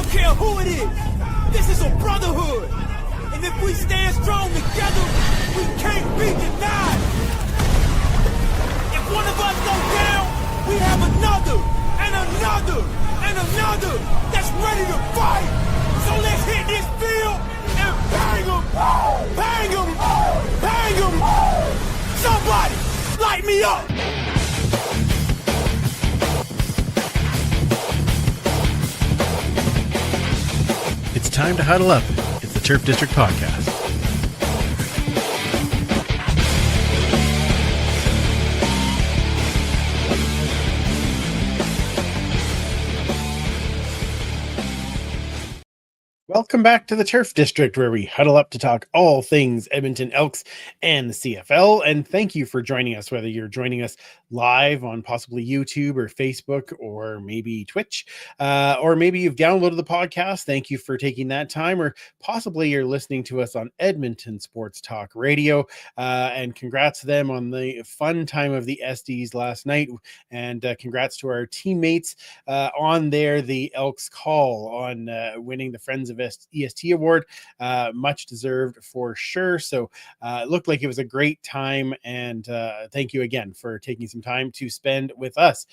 care who it is. This is a brotherhood. And if we stand strong together, we can't be denied. If one of us goes down, we have another, and another, and another that's ready to fight. So let's hit this field and bang them, bang them, bang them. Somebody light me up. It's time to huddle up. It's the Turf District Podcast. Welcome back to the Turf District, where we huddle up to talk all things Edmonton Elks and the CFL. And thank you for joining us, whether you're joining us live on possibly YouTube or Facebook or maybe Twitch, or maybe you've downloaded the podcast. Thank you for taking that time, or possibly you're listening to us on Edmonton Sports Talk Radio. And congrats to them on the fun time of the SDs last night. And congrats to our teammates on the Elks call on winning the Friends of EST award. Much deserved for sure. So it looked like it was a great time, and thank you again for taking some time to spend with us.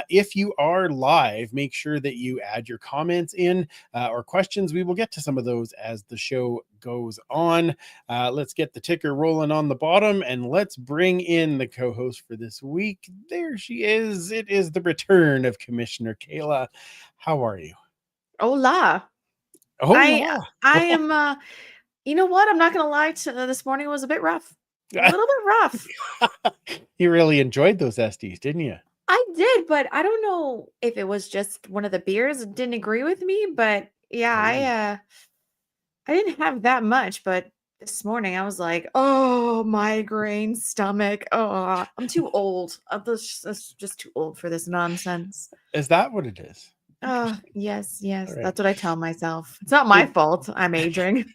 If you are live, make sure that you add your comments in or questions. We will get to some of those as the show goes on. Let's get the ticker rolling on the bottom, and let's bring in the co-host for this week. There she is. It is the return of Commissioner Kayla. How are you? Hola. Oh, I am, you know what? I'm not going to lie. This morning was a bit rough. A little bit rough. You really enjoyed those SDs, didn't you? I did, but I don't know if it was just one of the beers that didn't agree with me. But yeah, I didn't have that much. But this morning I was like, oh, migraine, stomach. Oh, I'm too old. I'm just too old for this nonsense. Is that what it is? Oh, yes. Right. That's what I tell myself. It's not my fault. I'm aging.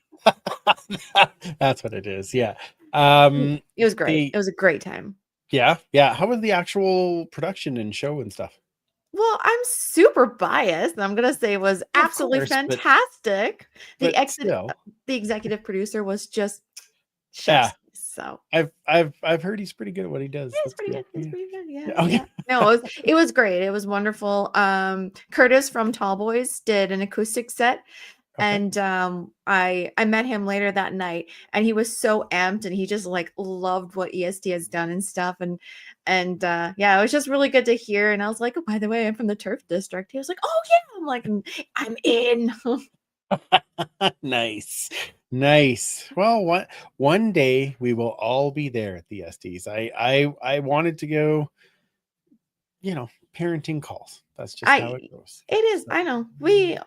That's what it is. Yeah. It was great. It was a great time. Yeah. How was the actual production and show and stuff? Well, I'm super biased. I'm gonna say it was absolutely fantastic. The executive producer was just chef's. So I've heard he's pretty good at what he does. It's pretty good. It's pretty good. Yeah. Okay. Yeah. No, it was great. It was wonderful. Curtis from Tall Boys did an acoustic set. Okay. And I met him later that night, and he was so amped, and he just like loved what EST has done and stuff. And yeah, it was just really good to hear. And I was like, oh, by the way, I'm from the Turf District. He was like, oh yeah. I'm like, I'm in. Nice. Well, one day we will all be there at the SDs. I wanted to go, parenting calls. That's just how it goes. It is. I know. You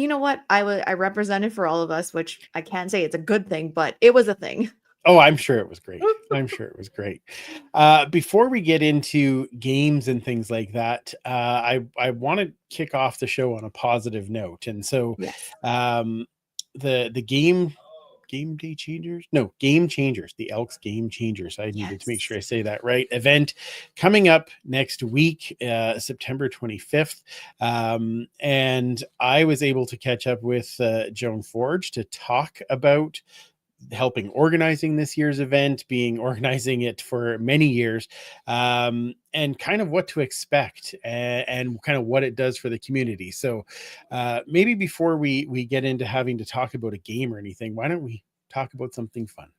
know what? I represented for all of us, which I can't say it's a good thing, but it was a thing. Oh, I'm sure it was great. Before we get into games and things like that, I want to kick off the show on a positive note. And so the Game Changers, the Elks Game Changers. I needed to make sure I say that right. Event coming up next week, September 25th. And I was able to catch up with Joan Forge to talk about helping organizing this year's event, organizing it for many years, and kind of what to expect and kind of what it does for the community. So maybe before we get into having to talk about a game or anything, why don't we talk about something fun?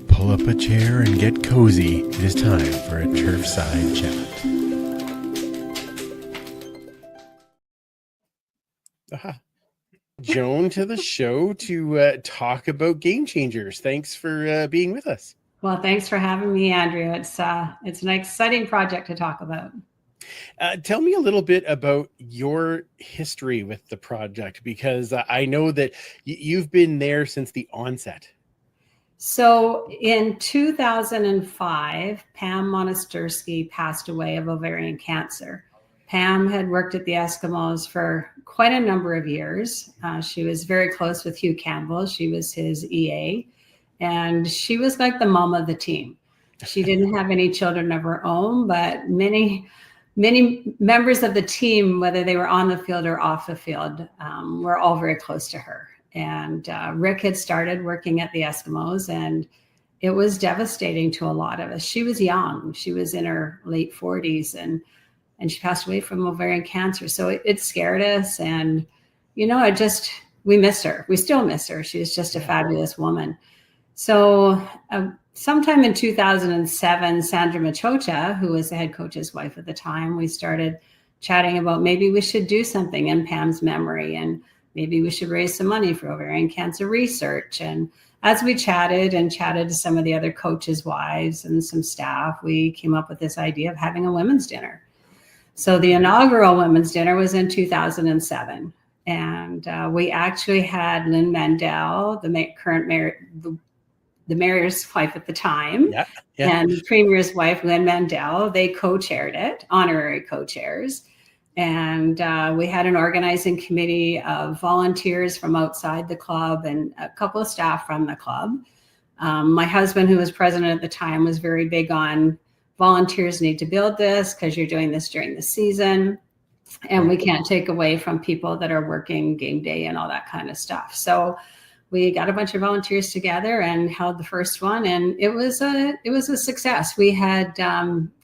Pull up a chair and get cozy. It is time for a Turfside Chat. Joan to the show to talk about Game Changers. Thanks for being with us. Well, thanks for having me, Andrew. It's an exciting project to talk about. Tell me a little bit about your history with the project, because I know that you've been there since the onset. So in 2005, Pam Monastersky passed away of ovarian cancer. Pam had worked at the Eskimos for quite a number of years. She was very close with Hugh Campbell. She was his EA, and she was like the mom of the team. She didn't have any children of her own, but many many members of the team, whether they were on the field or off the field, were all very close to her. And Rick had started working at the Eskimos, and it was devastating to a lot of us. She was young. She was in her late 40s, and she passed away from ovarian cancer. So it scared us. And, you know, we miss her. We still miss her. She was just a fabulous woman. So sometime in 2007, Sandra Machocha, who was the head coach's wife at the time, we started chatting about maybe we should do something in Pam's memory, and maybe we should raise some money for ovarian cancer research. And as we chatted to some of the other coaches' wives and some staff, we came up with this idea of having a women's dinner. So the inaugural women's dinner was in 2007. And we actually had Lynn Mandel, the current mayor, the mayor's wife at the time, and the premier's wife, Lynn Mandel. They co-chaired it, honorary co-chairs. And we had an organizing committee of volunteers from outside the club and a couple of staff from the club. My husband, who was president at the time, was very big on volunteers need to build this because you're doing this during the season. And we can't take away from people that are working game day and all that kind of stuff. So we got a bunch of volunteers together and held the first one, and it was a success. We had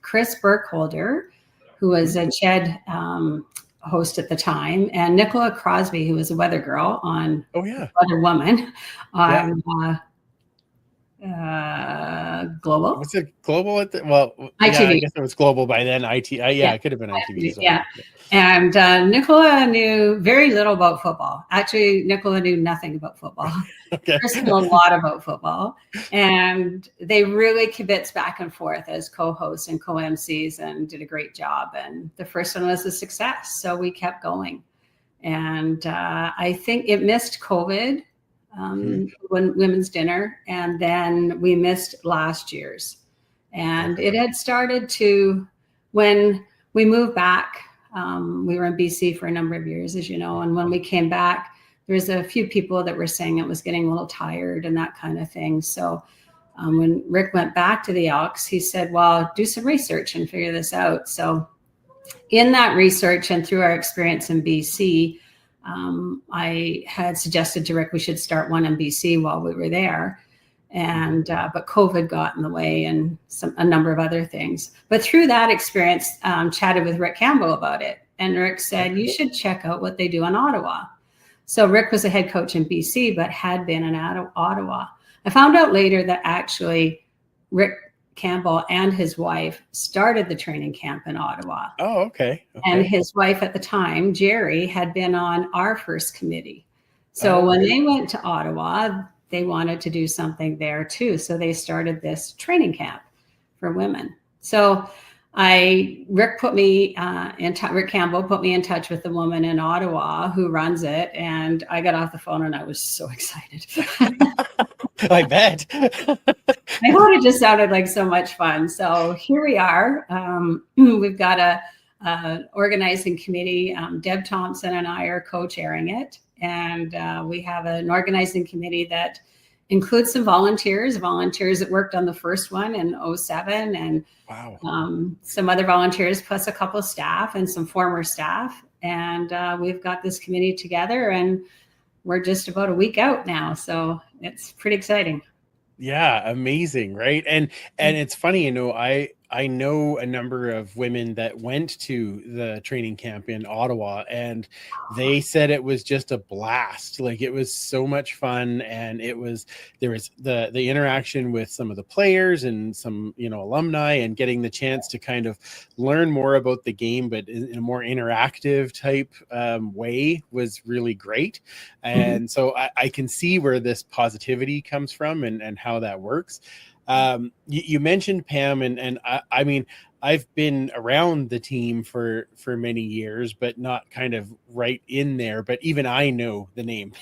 Chris Burkholder, who was a CHED host at the time, and Nicola Crosby, who was a weather girl on Weather Woman on Global. Was it Global at the ITV? I guess it was Global by then. It could have been ITV as well. Yeah. And Nicola knew very little about football. Actually, Nicola knew nothing about football. Chris knew a lot about football. And they really kibitzed back and forth as co-hosts and co-MCs and did a great job. And the first one was a success. So we kept going. And I think it missed COVID, when women's dinner. And then we missed last year's. And it had started to, when we moved back, we were in BC for a number of years, as you know, and when we came back, there was a few people that were saying it was getting a little tired and that kind of thing. So when Rick went back to the Elks, he said, well, do some research and figure this out. So in that research and through our experience in BC, I had suggested to Rick we should start one in BC while we were there. And but COVID got in the way and a number of other things. But through that experience, chatted with Rick Campbell about it. And Rick said, you should check out what they do in Ottawa. So Rick was a head coach in BC, but had been in Ottawa. I found out later that actually Rick Campbell and his wife started the training camp in Ottawa. Oh, okay. And his wife at the time, Jerry, had been on our first committee. So when they went to Ottawa, they wanted to do something there too. So they started this training camp for women. So Rick Campbell put me in touch with the woman in Ottawa who runs it. And I got off the phone and I was so excited. I bet. I thought it just sounded like so much fun. So here we are. We've got a organizing committee. Deb Thompson and I are co-chairing it. And we have an organizing committee that includes some volunteers that worked on the first one in 2007, and some other volunteers, plus a couple of staff and some former staff. And we've got this committee together, and we're just about a week out now. So it's pretty exciting. Yeah, amazing, right? And it's funny, I know a number of women that went to the training camp in Ottawa, and they said it was just a blast. Like, it was so much fun, and there was the interaction with some of the players and some alumni, and getting the chance to kind of learn more about the game, but in a more interactive type way, was really great. And so I can see where this positivity comes from and how that works. You mentioned Pam, and I mean, I've been around the team for many years, but not kind of right in there. But even I know the name,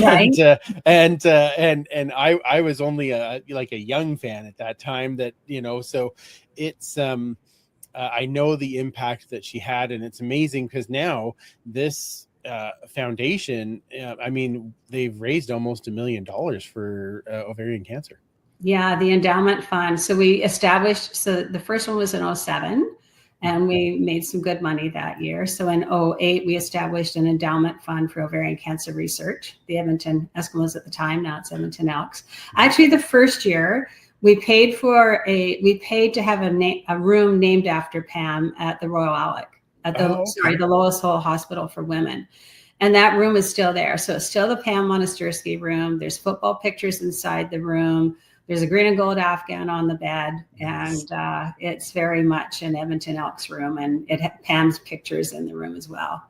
right? and I was only a young fan at that time. That so it's I know the impact that she had, and it's amazing because now this foundation, I mean, they've raised almost $1 million for ovarian cancer. Yeah, the endowment fund. So we established, so the first one was in 2007, and we made some good money that year. So in '08, we established an endowment fund for ovarian cancer research, the Edmonton Eskimos at the time, now it's Edmonton Elks. Actually, the first year, we paid to have a room named after Pam at the Royal Alec, at the Lois Hole Hospital for Women. And that room is still there. So it's still the Pam Monastersky room. There's football pictures inside the room. There's a green and gold Afghan on the bed, and it's very much an Edmonton Elks room, and it had Pam's pictures in the room as well.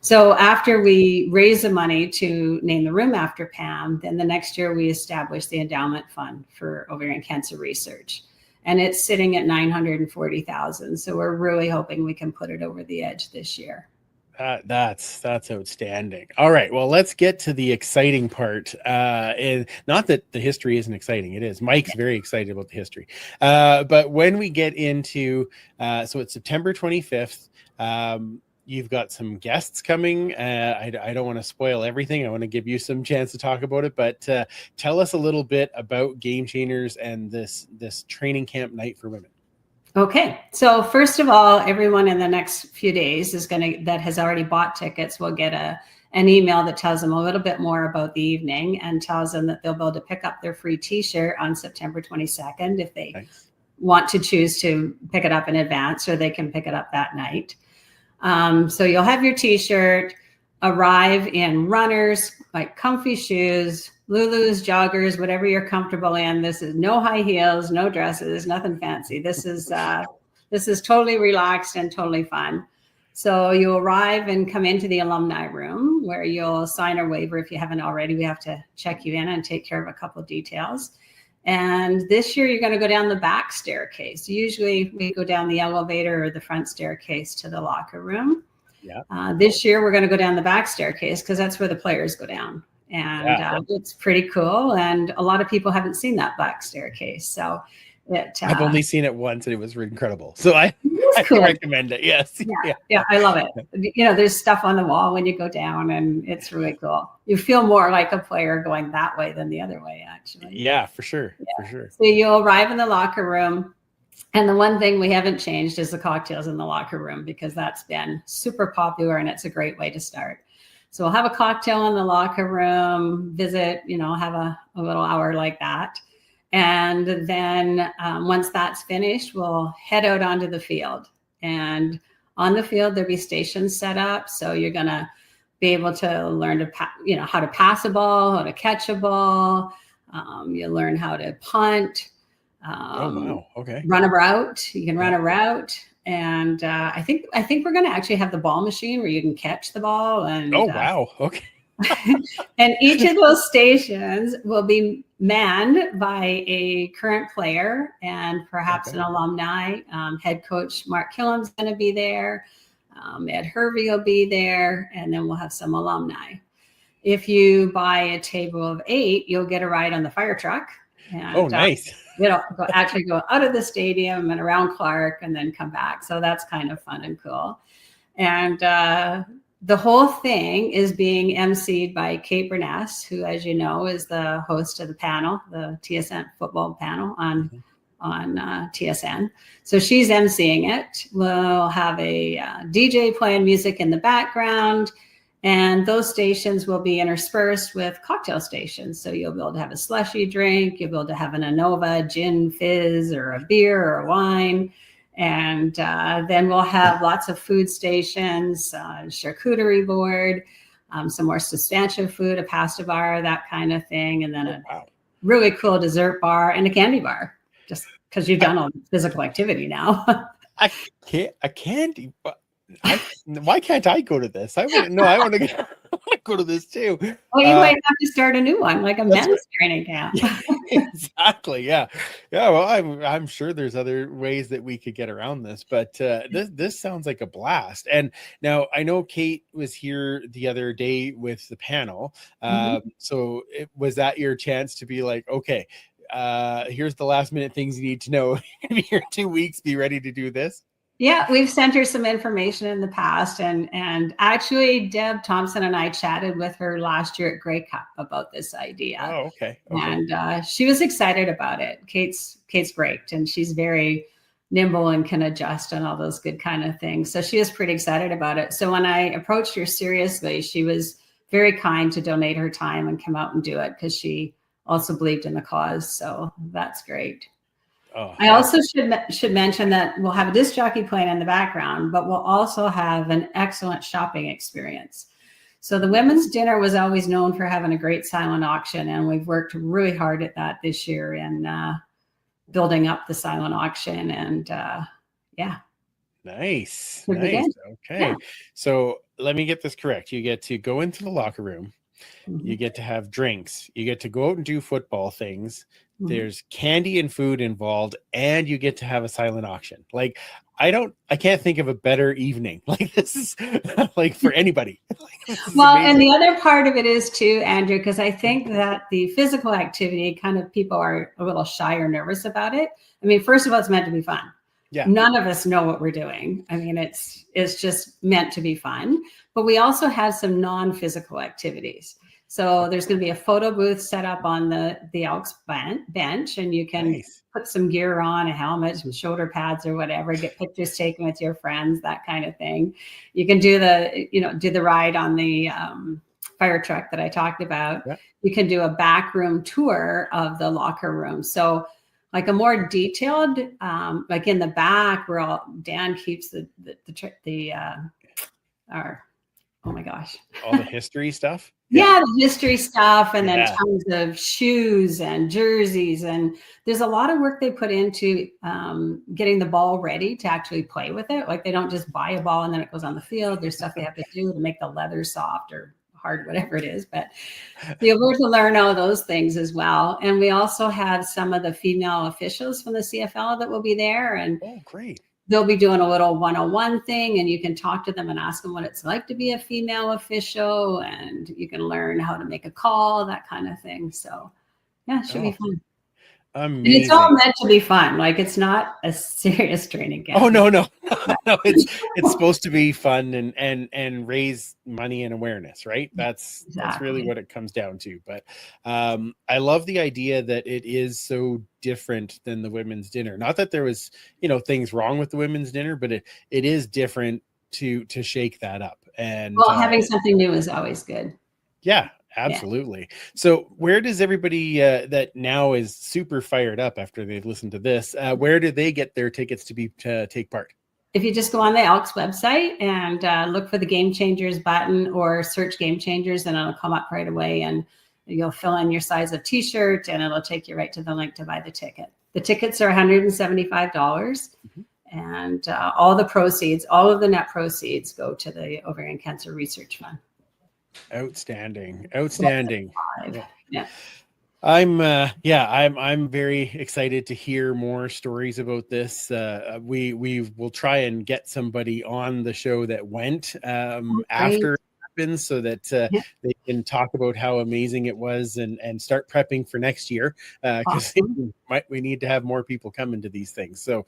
So after we raised the money to name the room after Pam, then the next year we established the endowment fund for ovarian cancer research, and it's sitting at $940,000. So we're really hoping we can put it over the edge this year. That's outstanding. All right, well, let's get to the exciting part. And not that the history isn't exciting, it is. Mike's very excited about the history. But when we get into, so it's September 25th. You've got some guests coming. I don't want to spoil everything. I want to give you some chance to talk about it. But tell us a little bit about Game Changers and this training camp night for women. Okay, so first of all, everyone in the next few days that has already bought tickets will get an email that tells them a little bit more about the evening and tells them that they'll be able to pick up their free t-shirt on September 22nd if they want to choose to pick it up in advance, or they can pick it up that night. So you'll have your t-shirt, arrive in runners, like comfy shoes, Lulus, joggers, whatever you're comfortable in. This is no high heels, no dresses, nothing fancy. This is totally relaxed and totally fun. So you arrive and come into the alumni room where you'll sign a waiver if you haven't already. We have to check you in and take care of a couple of details. And this year you're going to go down the back staircase. Usually we go down the elevator or the front staircase to the locker room. Yeah. This year we're going to go down the back staircase because that's where the players go down. And it's pretty cool. And a lot of people haven't seen that back staircase. So I've only seen it once and it was incredible. So I cool. recommend it. Yes. Yeah, I love it. You know, there's stuff on the wall when you go down and it's really cool. You feel more like a player going that way than the other way, actually. Yeah, for sure. For sure. So you'll arrive in the locker room. And the one thing we haven't changed is the cocktails in the locker room, because that's been super popular and it's a great way to start. So we'll have a cocktail in the locker room, visit, have a little hour like that. And then once that's finished, we'll head out onto the field. And on the field, there'll be stations set up. So you're going to be able to learn to, how to pass a ball, how to catch a ball. You'll learn how to punt. Oh, wow. Okay. Run a route. You can run a route. And I think we're going to actually have the ball machine where you can catch the ball. And wow. Okay. And each of those stations will be manned by a current player and perhaps an alumni. Head coach Mark Killam's going to be there. Ed Hervey will be there. And then we'll have some alumni. If you buy a table of 8, you'll get a ride on the fire truck. And, nice. Actually go out of the stadium and around Clark and then come back. So that's kind of fun and cool. And the whole thing is being emceed by Kate Burness, who, as you know, is the host of the panel, the TSN football panel on TSN. So she's emceeing it. We'll have a DJ playing music in the background. And those stations will be interspersed with cocktail stations. So you'll be able to have a slushy drink. You'll be able to have an Anova, gin fizz, or a beer or a wine. And then we'll have lots of food stations, charcuterie board, some more substantial food, a pasta bar, that kind of thing. And then a really cool dessert bar and a candy bar, just because you've done all physical activity now. A candy bar. Why can't I go to this? I want to go to this too. Well, you might have to start a new one, like a men's training camp. Exactly. Yeah. Well, I'm sure there's other ways that we could get around this, but this sounds like a blast. And now I know Kate was here the other day with the panel. So was that your chance to be like, okay, here's the last minute things you need to know. Here 2 weeks, be ready to do this. Yeah, we've sent her some information in the past, and actually Deb Thompson and I chatted with her last year at Grey Cup about this idea. Oh, okay. And she was excited about it. Kate's great, and she's very nimble and can adjust and all those good kind of things. So she was pretty excited about it. So when I approached her seriously, she was very kind to donate her time and come out and do it because she also believed in the cause. So that's great. Oh, I also should mention that we'll have a disc jockey playing in the background, but we'll also have an excellent shopping experience. So the women's dinner was always known for having a great silent auction, and we've worked really hard at that this year in building up the silent auction. And yeah. Nice. Should we Nice. begin? Okay. Yeah. So let me get this correct. You get to go into the locker room. Mhm. You get to have drinks. You get to go out and do football things. Mhm. There's candy and food involved, and you get to have a silent auction. Like, I can't think of a better evening. Like, this is like for anybody. Like, this is Well, and amazing. the other part of it is too, Andrew, because I think that the physical activity kind of people are a little shy or nervous about it. I mean, first of all, it's meant to be fun. Yeah. None of us know what we're doing. I mean, it's just meant to be fun. But we also have some non-physical activities. So there's going to be a photo booth set up on the Elks bench, and you can Nice. put some gear on, a helmet, some shoulder pads or whatever, get pictures taken with your friends, that kind of thing. You can do the ride on the fire truck that I talked about. Yeah. You can do a back room tour of the locker room. So like a more detailed, like in the back where Dan keeps oh my gosh. All the history stuff. Yeah, the history stuff, and then Yeah. tons of shoes and jerseys. And there's a lot of work they put into getting the ball ready to actually play with it. Like they don't just buy a ball and then it goes on the field. There's stuff they have to do to make the leather soft or hard, whatever it is. But you're able to learn all those things as well. And we also have some of the female officials from the CFL that will be there. And Oh, great. they'll be doing a little 101 thing, and you can talk to them and ask them what it's like to be a female official, and you can learn how to make a call, that kind of thing. So yeah, it should be fun. Amazing. And it's all meant to be fun. Like it's not a serious training camp. Oh, no. No, it's supposed to be fun and raise money and awareness, right? That's really Exactly. what it comes down to. But I love the idea that it is so different than the women's dinner. Not that there was, things wrong with the women's dinner, but it is different to shake that up. And Well, having something new is always good. Yeah, absolutely. Yeah. So where does everybody that now is super fired up after they've listened to this, where do they get their tickets to take part? If you just go on the Elks website and look for the Game Changers button or search Game Changers, and it'll come up right away, and you'll fill in your size of t-shirt and it'll take you right to the link to buy the ticket. The tickets are $175. Mm-hmm. And all of the net proceeds go to the Ovarian Cancer Research Fund. Outstanding. Yeah. I'm very excited to hear more stories about this. We will try and get somebody on the show that went after it happens, so that they can talk about how amazing it was and start prepping for next year, because we need to have more people come into these things. So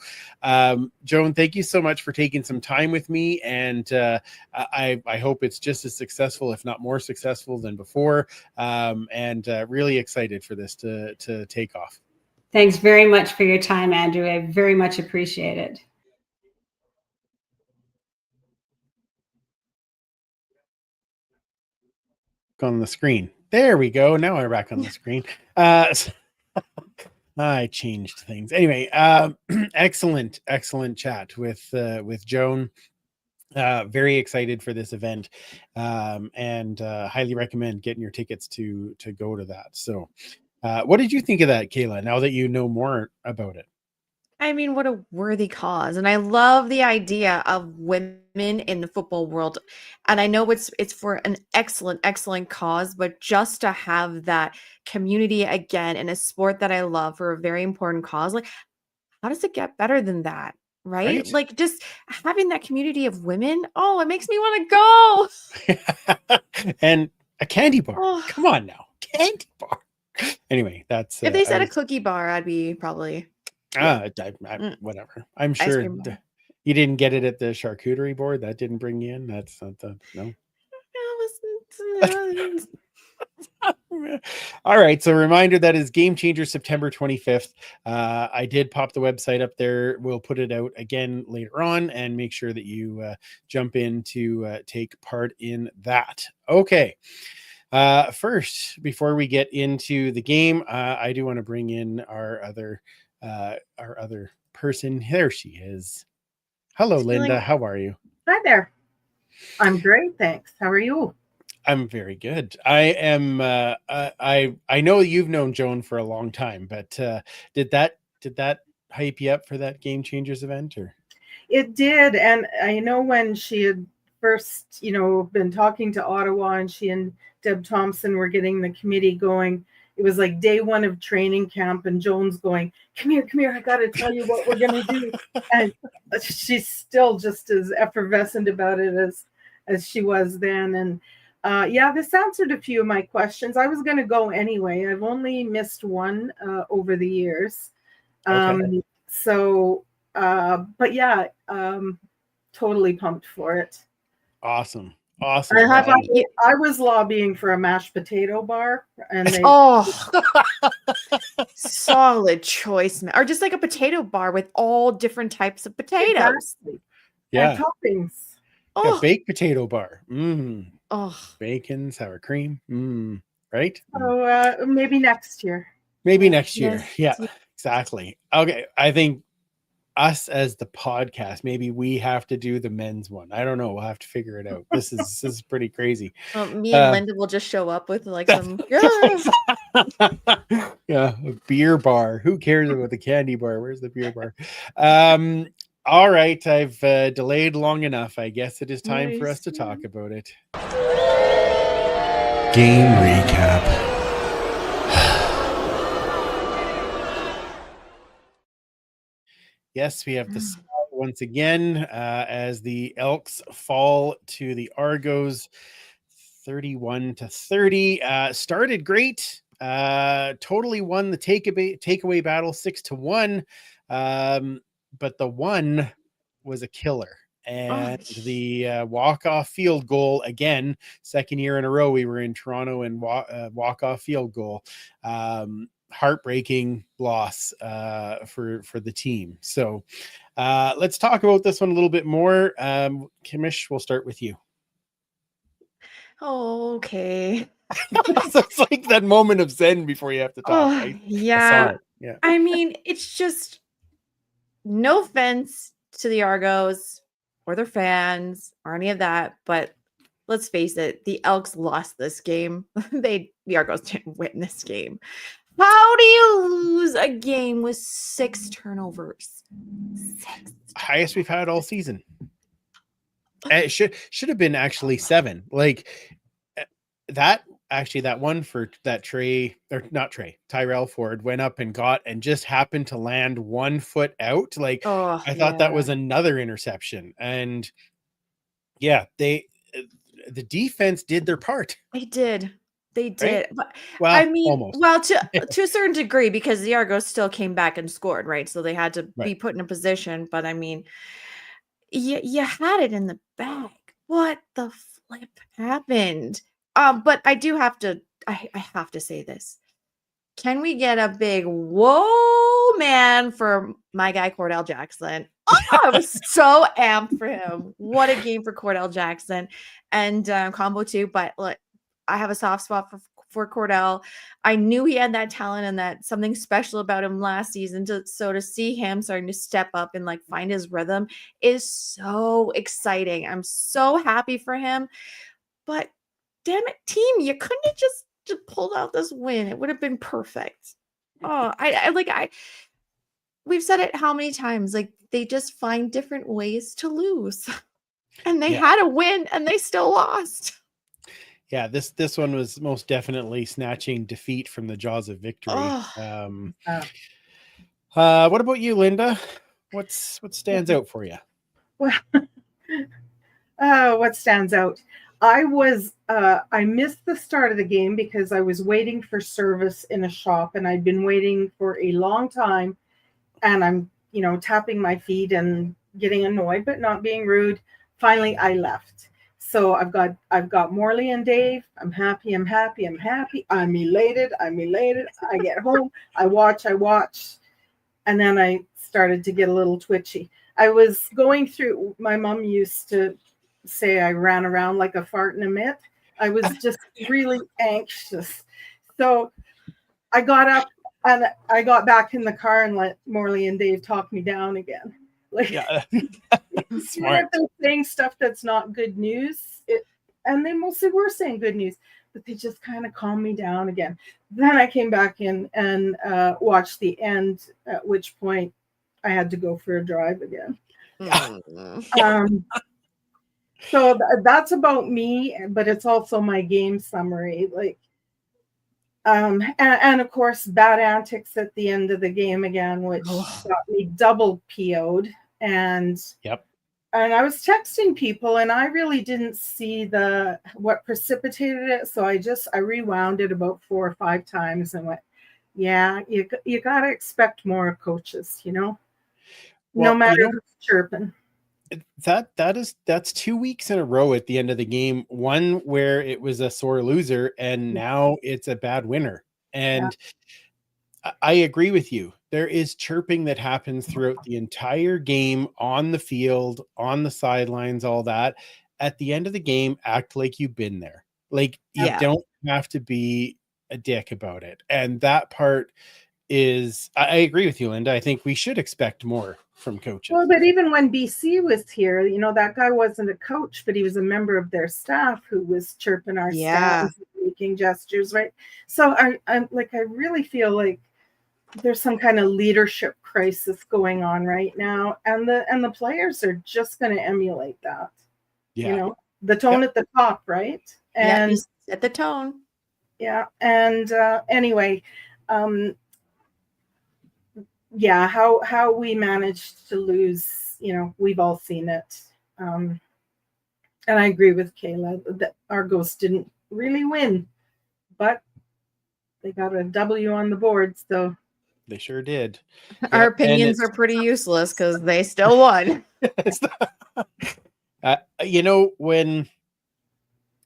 Joan, thank you so much for taking some time with me, and I hope it's just as successful, if not more successful than before, and really excited for this to take off. Thanks very much for your time, Andrew. I very much appreciate it. On the screen. There we go. Now we're back on the screen. I changed things. Anyway, excellent chat with Joan. Very excited for this event, and highly recommend getting your tickets to go to that. So what did you think of that, Kayla, now that you know more about it? I mean, what a worthy cause. And I love the idea of women in the football world. And I know it's for an excellent cause, but just to have that community again in a sport that I love for a very important cause, like how does it get better than that? Right? Like just having that community of women. Oh, it makes me want to go. And a candy bar. Oh. Come on now. Candy bar. Anyway, that's if they said a cookie bar, I'd be probably whatever. I'm sure you didn't get it at the charcuterie board. That didn't bring you in. That's not the no. All right. So reminder that is Game Changer September 25th. I did pop the website up there. We'll put it out again later on and make sure that you jump in to take part in that. Okay. First, before we get into the game, I do want to bring in our other person. There she is. Hello, Linda. How are you? Hi there. I'm great, thanks. How are you? I'm very good. I am. I know you've known Joan for a long time, but did that hype you up for that Game Changers event, or? It did, and I know when she had first, been talking to Ottawa, and she and Deb Thompson were getting the committee going. It was like day one of training camp, and Joan's going, come here, I got to tell you what we're going to do. And she's still just as effervescent about it as she was then. And this answered a few of my questions. I was going to go anyway. I've only missed one over the years. Okay. Totally pumped for it. Awesome. I was lobbying for a mashed potato bar, and solid choice, or just like a potato bar with all different types of potatoes. Exactly. Yeah. And toppings. Yeah, baked potato bar. Bacon, sour cream. Right? So maybe next year. Next year. Yeah, exactly. Okay. I think us as the podcast, maybe we have to do the men's one. I don't know. We'll have to figure it out. This is pretty crazy. Well, me and Linda will just show up with like some a beer bar. Who cares about the candy bar? Where's the beer bar? All right. I've delayed long enough. I guess it is time for us to talk about it. Game recap. Yes, we have the side once again as the Elks fall to the Argos 31-30. Started great. Totally won the takeaway battle 6-1. But the one was a killer. And the walk-off field goal, again, second year in a row, we were in Toronto and walk-off field goal. Heartbreaking loss for the team. So let's talk about this one a little bit more. Kimish, we'll start with you. Okay. So it's like that moment of zen before you have to talk. Right? Yeah. I mean, it's just no offense to the Argos or their fans or any of that, but let's face it, the Elks lost this game. The Argos didn't win this game. How do you lose a game with 6 turnovers? 6. Highest we've had all season. It should have been actually 7. Like that. Actually, that one for that Tyrell Ford went up and got and just happened to land 1 foot out. Like I thought that was another interception. And yeah, the defense did their part. They did. Right? But, well, I mean, almost. Well, to a certain degree, because the Argos still came back and scored, right? So they had to be put in a position. But I mean, you had it in the bag. What the flip happened? But I do have to. I have to say this. Can we get a big whoa, man, for my guy Cordell Jackson? Oh, I was so amped for him. What a game for Cordell Jackson and Combo too. But look, I have a soft spot for Cordell. I knew he had that talent and that something special about him last season. So to see him starting to step up and like find his rhythm is so exciting. I'm so happy for him. But damn it, team, you couldn't have just pulled out this win. It would have been perfect. Oh, we've said it how many times? Like they just find different ways to lose, and they had a win and they still lost. Yeah, this one was most definitely snatching defeat from the jaws of victory. What about you, Linda? What stands out for you? Well, what stands out? I missed the start of the game because I was waiting for service in a shop, and I'd been waiting for a long time, and I'm, tapping my feet and getting annoyed, but not being rude. Finally, I left. So I've got Morley and Dave. I'm happy. I'm happy. I'm happy. I'm elated. I'm elated. I get home. I watch. And then I started to get a little twitchy. I was going through, my mom used to say I ran around like a fart in a mitt. I was just really anxious. So I got up and I got back in the car and let Morley and Dave talk me down again. Like, Yeah. even Smart. if they're saying stuff that's not good news, and they mostly were saying good news, but they just kind of calmed me down again. Then I came back in and watched the end, at which point I had to go for a drive again. So that's about me, but it's also my game summary. Like, and of course, bad antics at the end of the game again, which got me double PO'd. And Yep. and I was texting people, and I really didn't see what precipitated it. So I rewound it about 4 or 5 times and went, yeah, you gotta expect more of coaches, no Well, matter who's chirping. That's 2 weeks in a row at the end of the game. One where it was a sore loser, and now it's a bad winner. And I agree with you. There is chirping that happens throughout the entire game, on the field, on the sidelines, all that. At the end of the game, act like you've been there. Like, you don't have to be a dick about it. And that part is, I agree with you, Linda. I think we should expect more from coaches. Well, but even when BC was here, that guy wasn't a coach, but he was a member of their staff who was chirping our staff, making gestures, right? So I really feel like there's some kind of leadership crisis going on right now, and the players are just going to emulate that. The tone at the top, right? And you set the tone. And anyway, how we managed to lose, we've all seen it. And I agree with Kayla that Argos didn't really win, but they got a W on the board, so they sure did. Our opinions are pretty useless because they still won.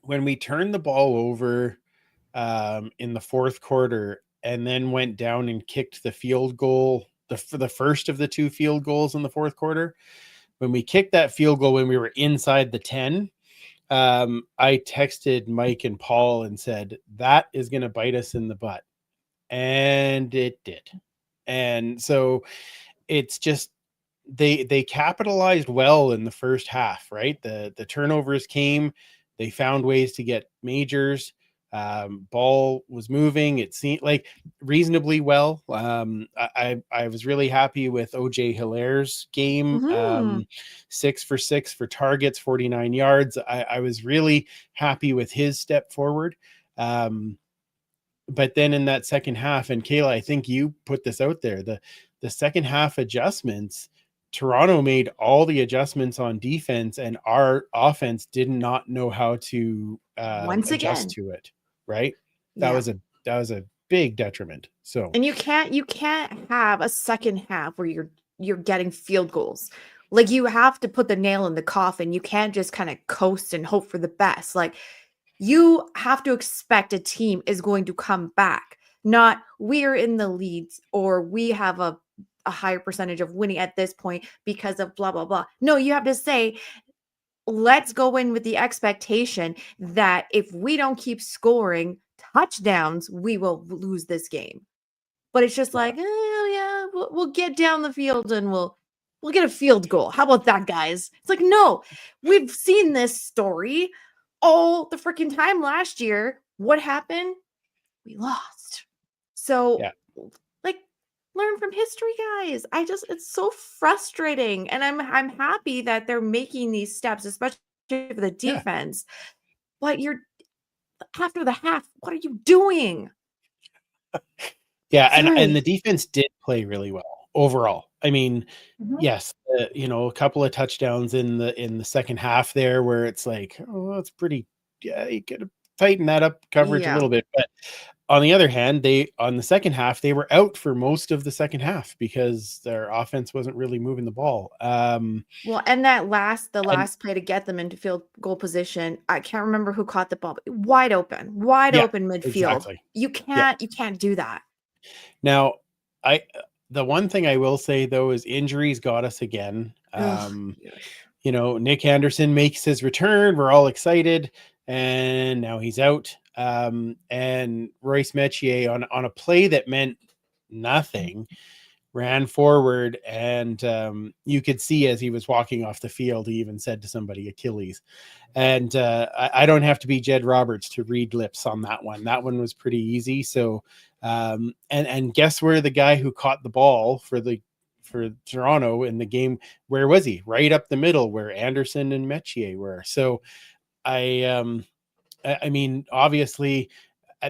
When we turned the ball over in the fourth quarter and then went down and kicked the field goal, the first of the 2 field goals in the fourth quarter, when we kicked that field goal when we were inside the 10, I texted Mike and Paul and said, that is going to bite us in the butt. And it did. And so it's just, they capitalized well in the first half, right? The turnovers came, they found ways to get majors. Ball was moving. It seemed like reasonably well. I was really happy with OJ Hilaire's game. 6 for 6 for targets, 49 yards. I was really happy with his step forward. But then in that second half, and Kayla, I think you put this out there, the second half adjustments, Toronto made all the adjustments on defense, and our offense did not know how to adjust to it. Right. That was a big detriment. So, and you can't have a second half where you're getting field goals. Like, you have to put the nail in the coffin. You can't just kind of coast and hope for the best. Like, you have to expect a team is going to come back, not we're in the leads or we have a higher percentage of winning at this point because of blah, blah, blah. No, you have to say, let's go in with the expectation that if we don't keep scoring touchdowns, we will lose this game. But it's just like, we'll get down the field and we'll get a field goal. How about that, guys? It's like, no, we've seen this story all the freaking time last year. What happened? We lost. So, learn from history, guys. It's so frustrating. And I'm happy that they're making these steps, especially for the defense. But you're after the half, what are you doing? And the defense did play really well overall. I mean, yes, a couple of touchdowns in the second half there where it's like, oh, it's pretty, you could tighten that up coverage a little bit. But on the other hand, on the second half, they were out for most of the second half because their offense wasn't really moving the ball. Well, and the last play to get them into field goal position, I can't remember who caught the ball, but wide open midfield. Exactly. You can't do that. Now, the one thing I will say though is injuries got us again. Nick Anderson makes his return. We're all excited, and now he's out. And Royce Metier on a play that meant nothing ran forward, and you could see as he was walking off the field, he even said to somebody Achilles. And I don't have to be Jed Roberts to read lips on that one. That one was pretty easy. So and guess where the guy who caught the ball for Toronto in the game, where was he? Right up the middle where Anderson and Metier were. So I mean, obviously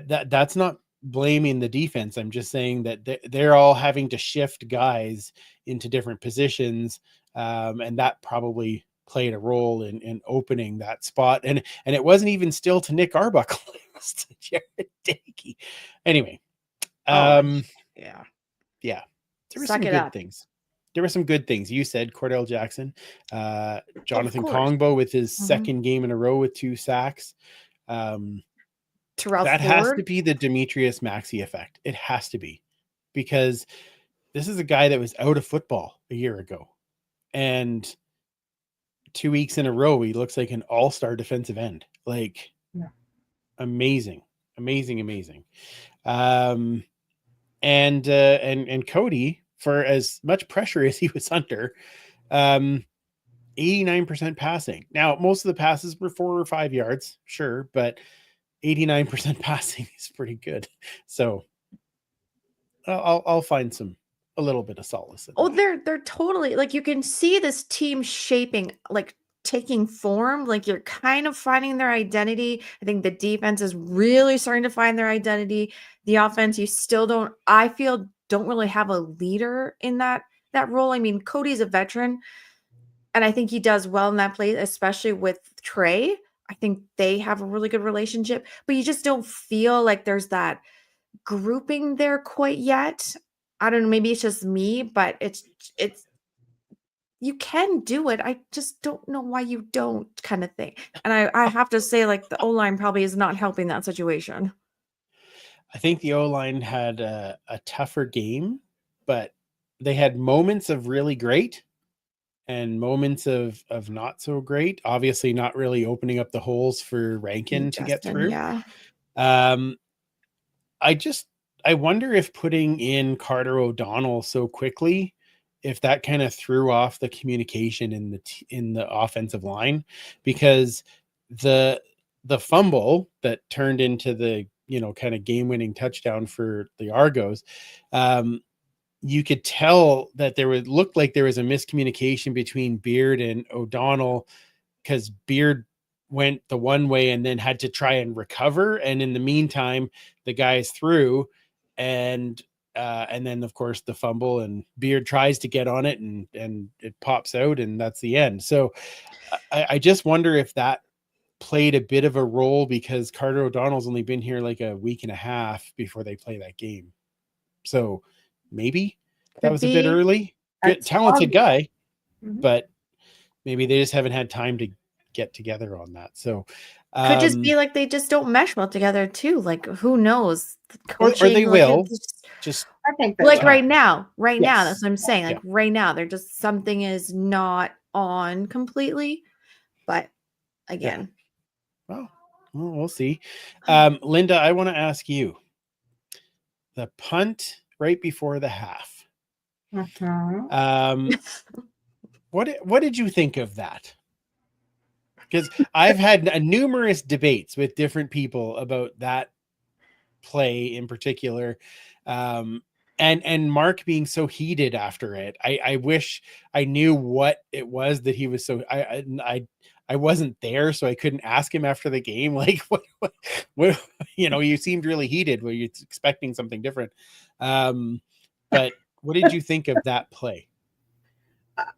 that's not blaming the defense. I'm just saying that they're all having to shift guys into different positions. And that probably played a role in opening that spot. And it wasn't even still to Nick Arbuckle. It was to Jared Dakey. Anyway. Yeah. There were some good things. There were some good things. You said Cordell Jackson, Jonathan Kongbo with his second game in a row with 2 sacks. Terrell that Ford has to be the Demetrius Maxey effect. It has to be, because this is a guy that was out of football a year ago, and 2 weeks in a row, he looks like an all-star defensive end. Like, amazing. And Cody, for as much pressure as he was under, 89% passing. Now, most of the passes were 4 or 5 yards, sure, but 89% passing is pretty good. So I'll find a little bit of solace in that. They're totally, like, you can see this team shaping, like taking form. Like, you're kind of finding their identity. I think the defense is really starting to find their identity. The offense, you still don't really have a leader in that role. I mean, Cody's a veteran, and I think he does well in that play, especially with Trey. I think they have a really good relationship, but you just don't feel like there's that grouping there quite yet. I don't know, maybe it's just me, but it's you can do it. I just don't know why you don't, kind of thing. And I have to say, like, the O-line probably is not helping that situation. I think the O-line had a tougher game, but they had moments of really great and moments of not so great. Obviously not really opening up the holes for Rankin to get through. Yeah. I wonder if putting in Carter O'Donnell so quickly, if that kind of threw off the communication in the offensive line, because the fumble that turned into the kind of game-winning touchdown for the Argos, you could tell that looked like there was a miscommunication between Beard and O'Donnell, because Beard went the one way and then had to try and recover, and in the meantime the guys threw, and then of course the fumble, and Beard tries to get on it, and it pops out, and that's the end. So I just wonder if that played a bit of a role, because Carter O'Donnell's only been here like a week and a half before they play that game. So maybe that was a bit early. Good, talented guy, but maybe they just haven't had time to get together on that. So could just be like they just don't mesh well together too. Like, who knows? Coaching, or they will. Just I think like right now, yes. That's what I'm saying. Like right now, they're just, something is not on completely. But again, well, we'll see. Linda, I want to ask you, the punt right before the half. What did you think of that? Because I've had numerous debates with different people about that play in particular, and Mark being so heated after it. I wish I knew what it was that he was so. I wasn't there, so I couldn't ask him after the game. Like, what you seemed really heated. Were you expecting something different? But what did you think of that play?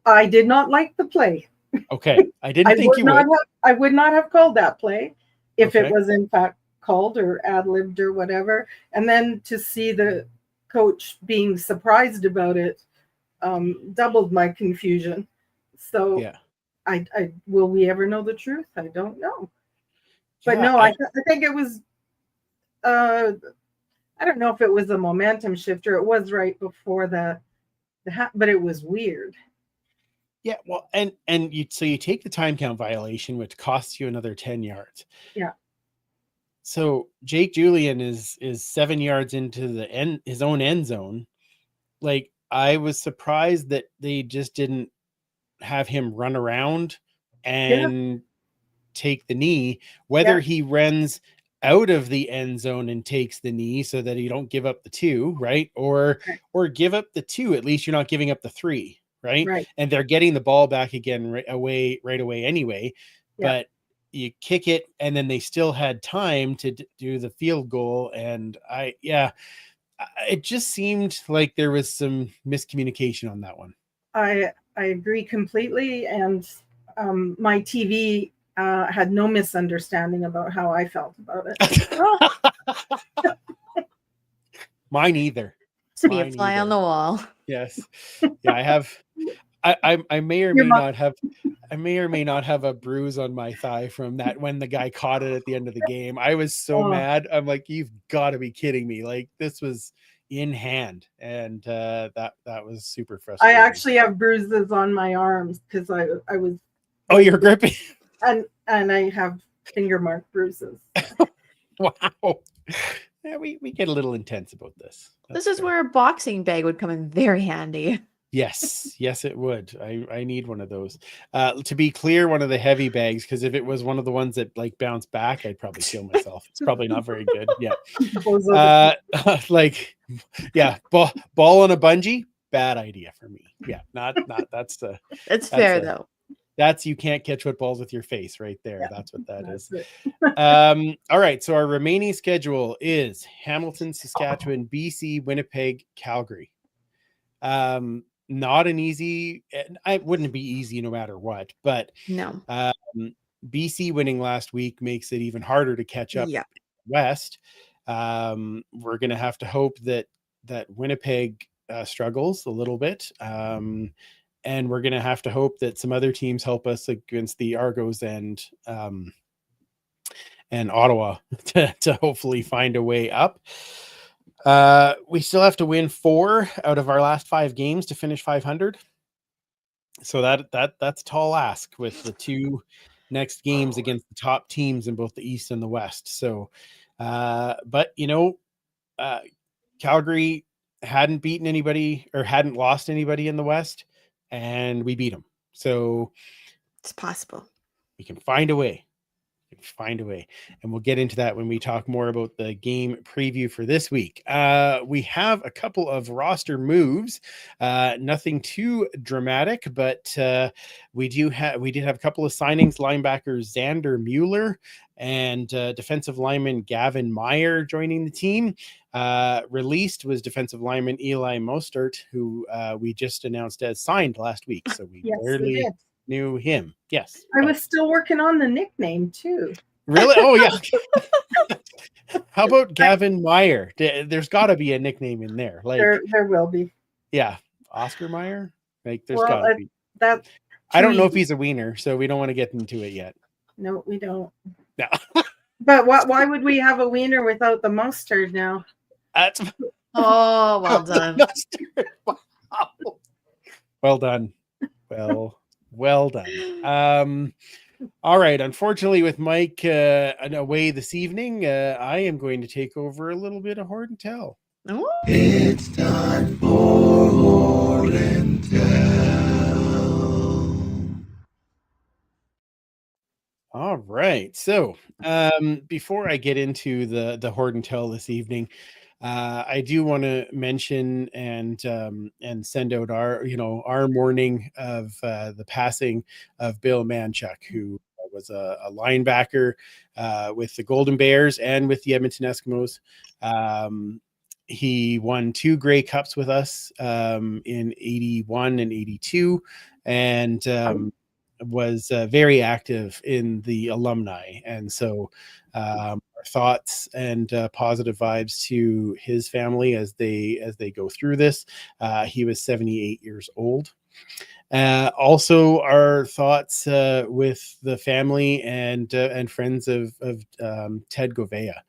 I did not like the play. Okay, I didn't think you would. I would not have called that play if it was in fact called or ad-libbed or whatever. And then to see the coach being surprised about it doubled my confusion. So Yeah. I will we ever know the truth? I don't know. But Yeah, no, I think it was I don't know if it was a momentum shift or it was right before but it was weird. yeah. Well, and you take the time count violation, which costs you another 10 yards. Yeah. So Jake Julian is 7 yards into his own end zone. Like, I was surprised that they just didn't have him run around and take the knee, whether he runs out of the end zone and takes the knee so that you don't give up the 2, right? Or give up the 2, at least you're not giving up the 3, right? Right. And they're getting the ball back again right away anyway. Yeah. But you kick it, and then they still had time to do the field goal. And it just seemed like there was some miscommunication on that one. I agree completely, and my TV had no misunderstanding about how I felt about it. Mine either. To be a fly on the wall. Yes. Yeah, I have. I may or may not have. I may or may not have a bruise on my thigh from that when the guy caught it at the end of the game. I was so mad. I'm like, you've got to be kidding me! Like, this was in hand, and that was super frustrating. I actually have bruises on my arms because I was. Oh, you're gripping. And I have finger mark bruises. Wow. Yeah, we get a little intense about this. This is where a boxing bag would come in very handy. Yes, it would. I need one of those. To be clear, one of the heavy bags, because if it was one of the ones that like bounce back, I'd probably kill myself. It's probably not very good. Yeah. Ball on a bungee, bad idea for me. Yeah, not that's the. It's fair though. That's you can't catch footballs with your face right there. Yeah, that's what that is. All right. So our remaining schedule is Hamilton, Saskatchewan, BC, Winnipeg, Calgary. Not an easy, I wouldn't be easy no matter what, but no. BC winning last week makes it even harder to catch up West. We're going to have to hope that Winnipeg struggles a little bit. And we're going to have to hope that some other teams help us against the Argos and Ottawa to hopefully find a way up. We still have to win 4 out of our last 5 games to finish 500. So that's a tall ask with the 2 next games against the top teams in both the East and the West. So, but Calgary hadn't beaten anybody or hadn't lost anybody in the West, and we beat them. So it's possible. We can find a way. And we'll get into that when we talk more about the game preview for this week. We have a couple of roster moves, nothing too dramatic, but we did have a couple of signings. Linebacker Xander Mueller and defensive lineman Gavin Meyer joining the team. Released was defensive lineman Eli Mostert, who we just announced as signed last week. So we barely knew him. Yes. I was still working on the nickname too. Really? Oh yeah. How about Gavin Meyer? There's got to be a nickname in there. Like there will be. Yeah, Oscar Meyer. Like there's got to be. That. I don't know if he's a wiener, so we don't want to get into it yet. No, we don't. No. But why would we have a wiener without the mustard now? That's. Oh, well done. Wow. Well done. Well done. All right. Unfortunately, with Mike away this evening, I am going to take over a little bit of Horde and Tell. Ooh. It's time for Horde and Tell. All right. So before I get into the Horde and Tell this evening, I do want to mention and send out our mourning of the passing of Bill Manchuk, who was a linebacker with the Golden Bears and with the Edmonton Eskimos. He won 2 Grey Cups with us in 81 and 82, and was very active in the alumni, and so our thoughts and positive vibes to his family as they go through this. He was 78 years old. Also, our thoughts with the family and friends of Ted Govea,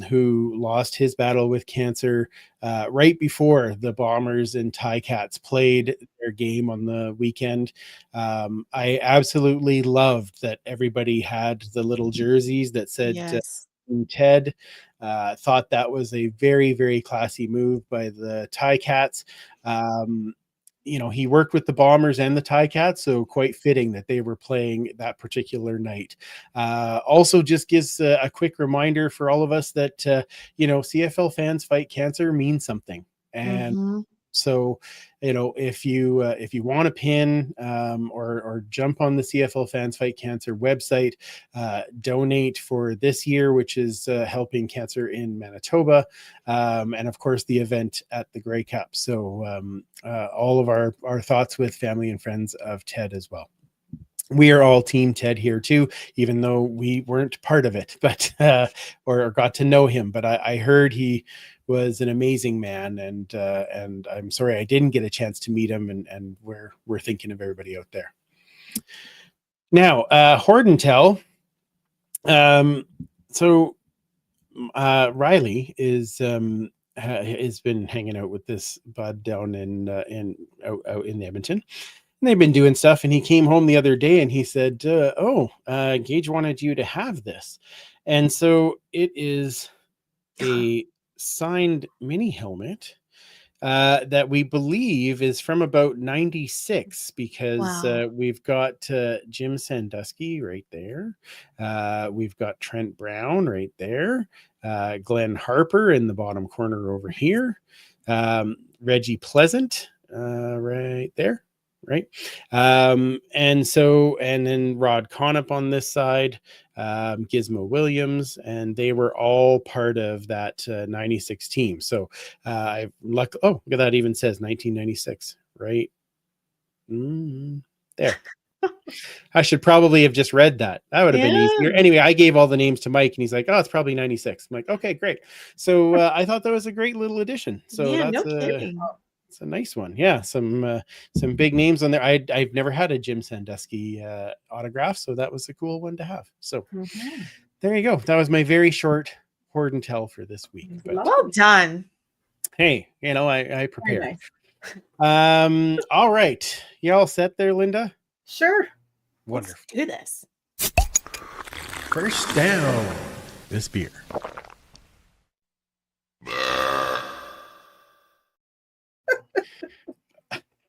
who lost his battle with cancer right before the Bombers and Ticats played their game on the weekend. I absolutely loved that everybody had the little jerseys that said Yes. Ted. Thought that was a very, very classy move by the Ticats. He worked with the Bombers and the Ticats, so quite fitting that they were playing that particular night. Also, just gives a quick reminder for all of us that CFL fans fight cancer means something, and Mhm. so if you want to pin or jump on the CFL Fans Fight Cancer website, donate for this year, which is helping cancer in Manitoba, and of course the event at the Grey Cup. So all of our thoughts with family and friends of Ted as well. We are all team Ted here too, even though we weren't part of it, but or got to know him. But I heard he was an amazing man, and I'm sorry I didn't get a chance to meet him. And we're thinking of everybody out there. Now, Hordentel. So Riley has been hanging out with this bud down out in Edmonton. And they've been doing stuff, and he came home the other day and he said, Gage wanted you to have this. And so it is a signed mini helmet that we believe is from about 96, because Wow. we've got Jim Sandusky right there. We've got Trent Brown right there. Glenn Harper in the bottom corner over here. Reggie Pleasant right there. Right. And then Rod Conop on this side, Gizmo Williams, and they were all part of that 96 team. So look at that, even says 1996, right? There. I should probably have just read that. That would have been easier. Yeah. Anyway, I gave all the names to Mike, and he's like, "Oh, it's probably 96." I'm like, "Okay, great." So I thought that was a great little addition. So Yeah, that's no kidding. it's a nice one. Yeah, some big names on there. I've never had a Jim Sandusky autograph, so that was a cool one to have. So there you go. That was my very short hoard and tell for this week. But Well done. hey, I Very prepared. nice. All right. You all set there, Linda? Sure. Wonderful. Let's do this. First down, this beer.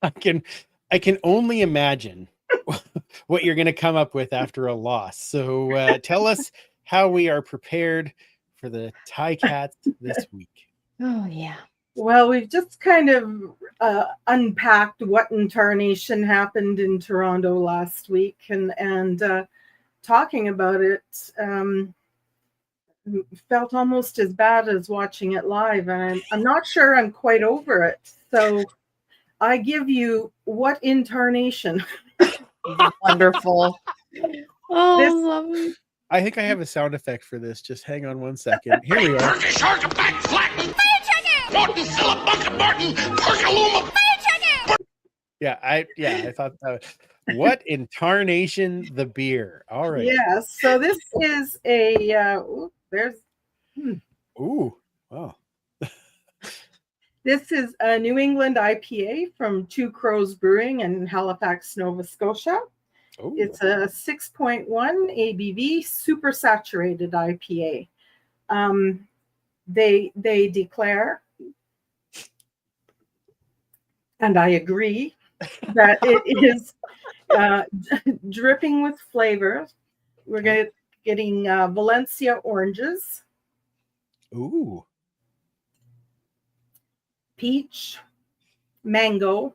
I can only imagine what you're going to come up with after a loss. So tell us how we are prepared for the Ticats this week. Oh yeah. Well, we've just kind of unpacked what in tarnation happened in Toronto last week, and talking about it felt almost as bad as watching it live, and I'm not sure I'm quite over it. So I give you what in tarnation. Wonderful. Oh, lovely. I think I have a sound effect for this. Just hang on one second. Here we are. Turkey shark a back flatten. Morton Philip Martin Perkaluma. Yeah, I thought that was, what in tarnation the beer. All right. Yeah, so this is a Ooh, wow. This is a New England IPA from Two Crows Brewing in Halifax, Nova Scotia. Ooh. It's a 6.1 ABV super saturated IPA. They declare, and I agree, that it is dripping with flavors. We're getting Valencia oranges, Ooh. peach, mango,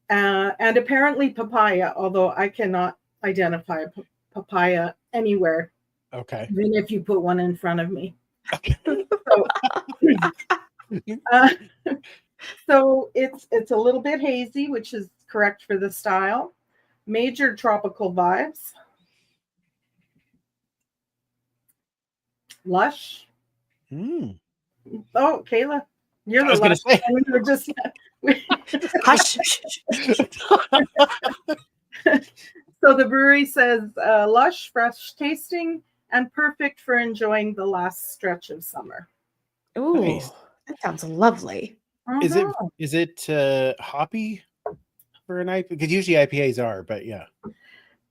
and apparently papaya, although I cannot identify papaya anywhere, Okay. even if you put one in front of me. So it's a little bit hazy, which is correct for the style. major tropical vibes. Lush. Hmm. Oh, Kayla, you're I the was gonna lush. say. one. We were just Hush. so the brewery says lush, fresh tasting, and perfect for enjoying the last stretch of summer. Ooh, Nice. that sounds lovely. Is it hoppy for an IPA? Because usually IPAs are, but yeah.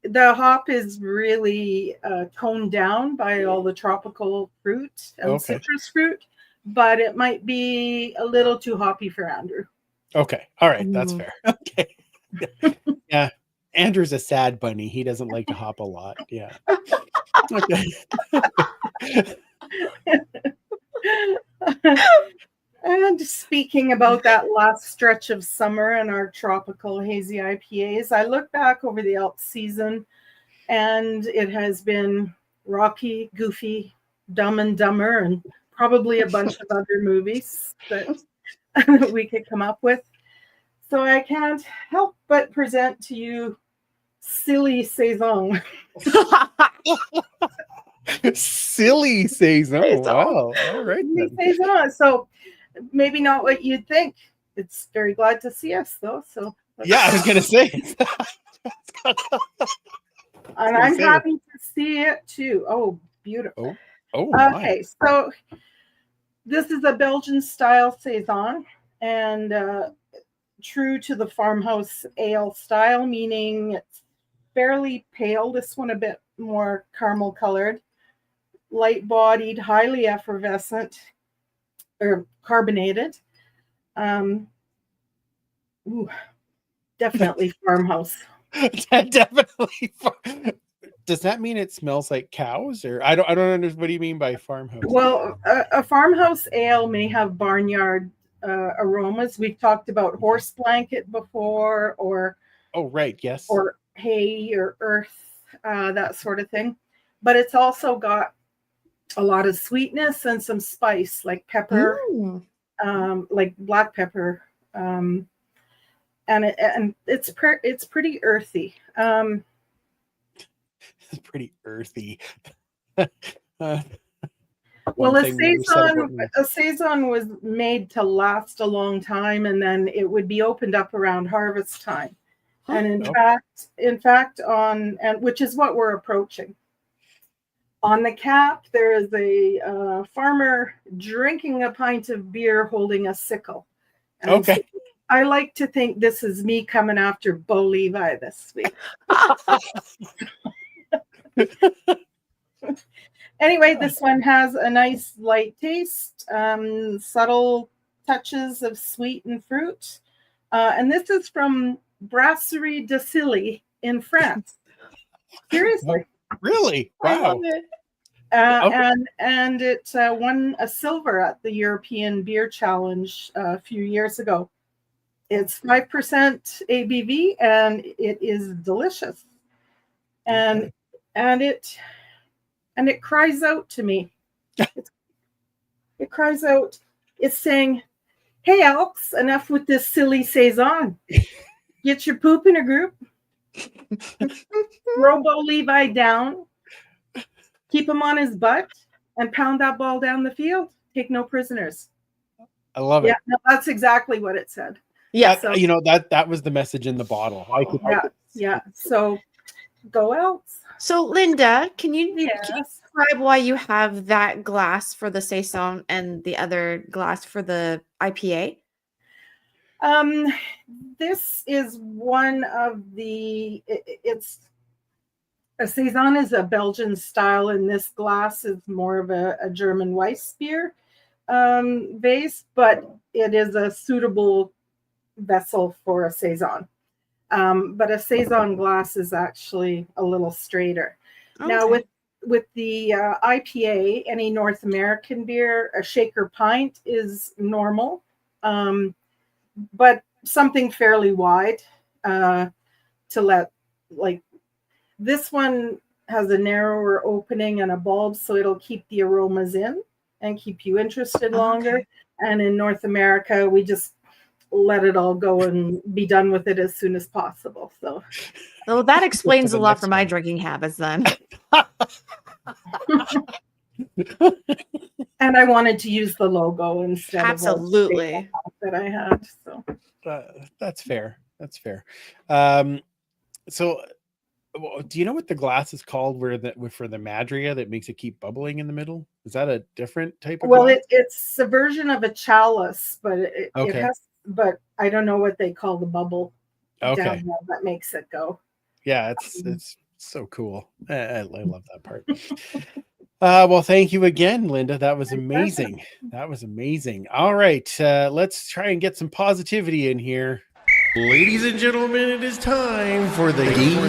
The hop is really toned down by all the tropical fruit and citrus fruit, but it might be a little too hoppy for Andrew. Okay. All right. That's Mm. fair. Okay. Yeah. Andrew's a sad bunny. He doesn't like to hop a lot. Yeah. Okay. And speaking about that last stretch of summer and our tropical hazy IPAs, I look back over the Elks season and it has been Rocky, Goofy, Dumb and Dumber, and probably a bunch of other movies that we could come up with. So I can't help but present to you Silly Saison. Silly saison. Wow. All right. Silly Then. Saison. So maybe not what you'd think. It's very glad to see us, though. So Yeah, I was gonna say. and I'm happy to see it too. Oh, beautiful. Oh okay, so this is a Belgian style saison, and true to the farmhouse ale style, meaning it's fairly pale. This one a bit more caramel colored, light bodied, highly effervescent or carbonated. Ooh, definitely farmhouse. Definitely. Does that mean it smells like cows, or I don't understand. What do you mean by farmhouse? Well, a farmhouse ale may have barnyard aromas. We've talked about horse blanket before, or yes, or hay or earth, that sort of thing. But it's also got a lot of sweetness and some spice, like pepper, like black pepper, and it's pretty earthy. It's pretty earthy. Well, a saison was made to last a long time, and then it would be opened up around harvest time. And in fact, which is what we're approaching. On the cap, there is a farmer drinking a pint of beer, holding a sickle. And so I like to think this is me coming after Bo Levi this week. Anyway, this one has a nice light taste, subtle touches of sweet and fruit. And this is from Brasserie de Silly in France. Seriously. Really? Wow. I love it. And it won a silver at the European Beer Challenge a few years ago. It's 5% ABV, and it is delicious. And it cries out to me. It cries out. It's saying, "Hey, Elks, enough with this silly saison. Get your poop in a group. Robo Levi down. Keep him on his butt and pound that ball down the field. Take no prisoners." I love it. Yeah, no, that's exactly what it said. Yeah, that was the message in the bottle. Yeah. So go Elks. So Linda, can you describe why you have that glass for the saison and the other glass for the IPA? This is one of the. It's a saison is a Belgian style, and this glass is more of a German Weiss beer base, but it is a suitable vessel for a saison. But a saison glass is actually a little straighter. Okay. Now with the IPA, any North American beer, a shaker pint is normal, but something fairly wide to let, like, this one has a narrower opening and a bulb, so it'll keep the aromas in and keep you interested longer. Okay. And in North America, we just let it all go and be done with it as soon as possible. So Well, that explains the a lot next for my one. drinking habits then. And I wanted to use the logo instead Absolutely. of that I had. So That's fair. That's fair. So, do you know what the glass is called for the Madria that makes it keep bubbling in the middle? Is that a different type of glass? it's a version of a chalice, but it Okay. has. But I don't know what they call the bubble down Okay. there that makes it go. Yeah, it's so cool. I love that part. Well, thank you again, Linda. That was amazing. That was amazing. All right, let's try and get some positivity in here. Ladies and gentlemen, it is time for the game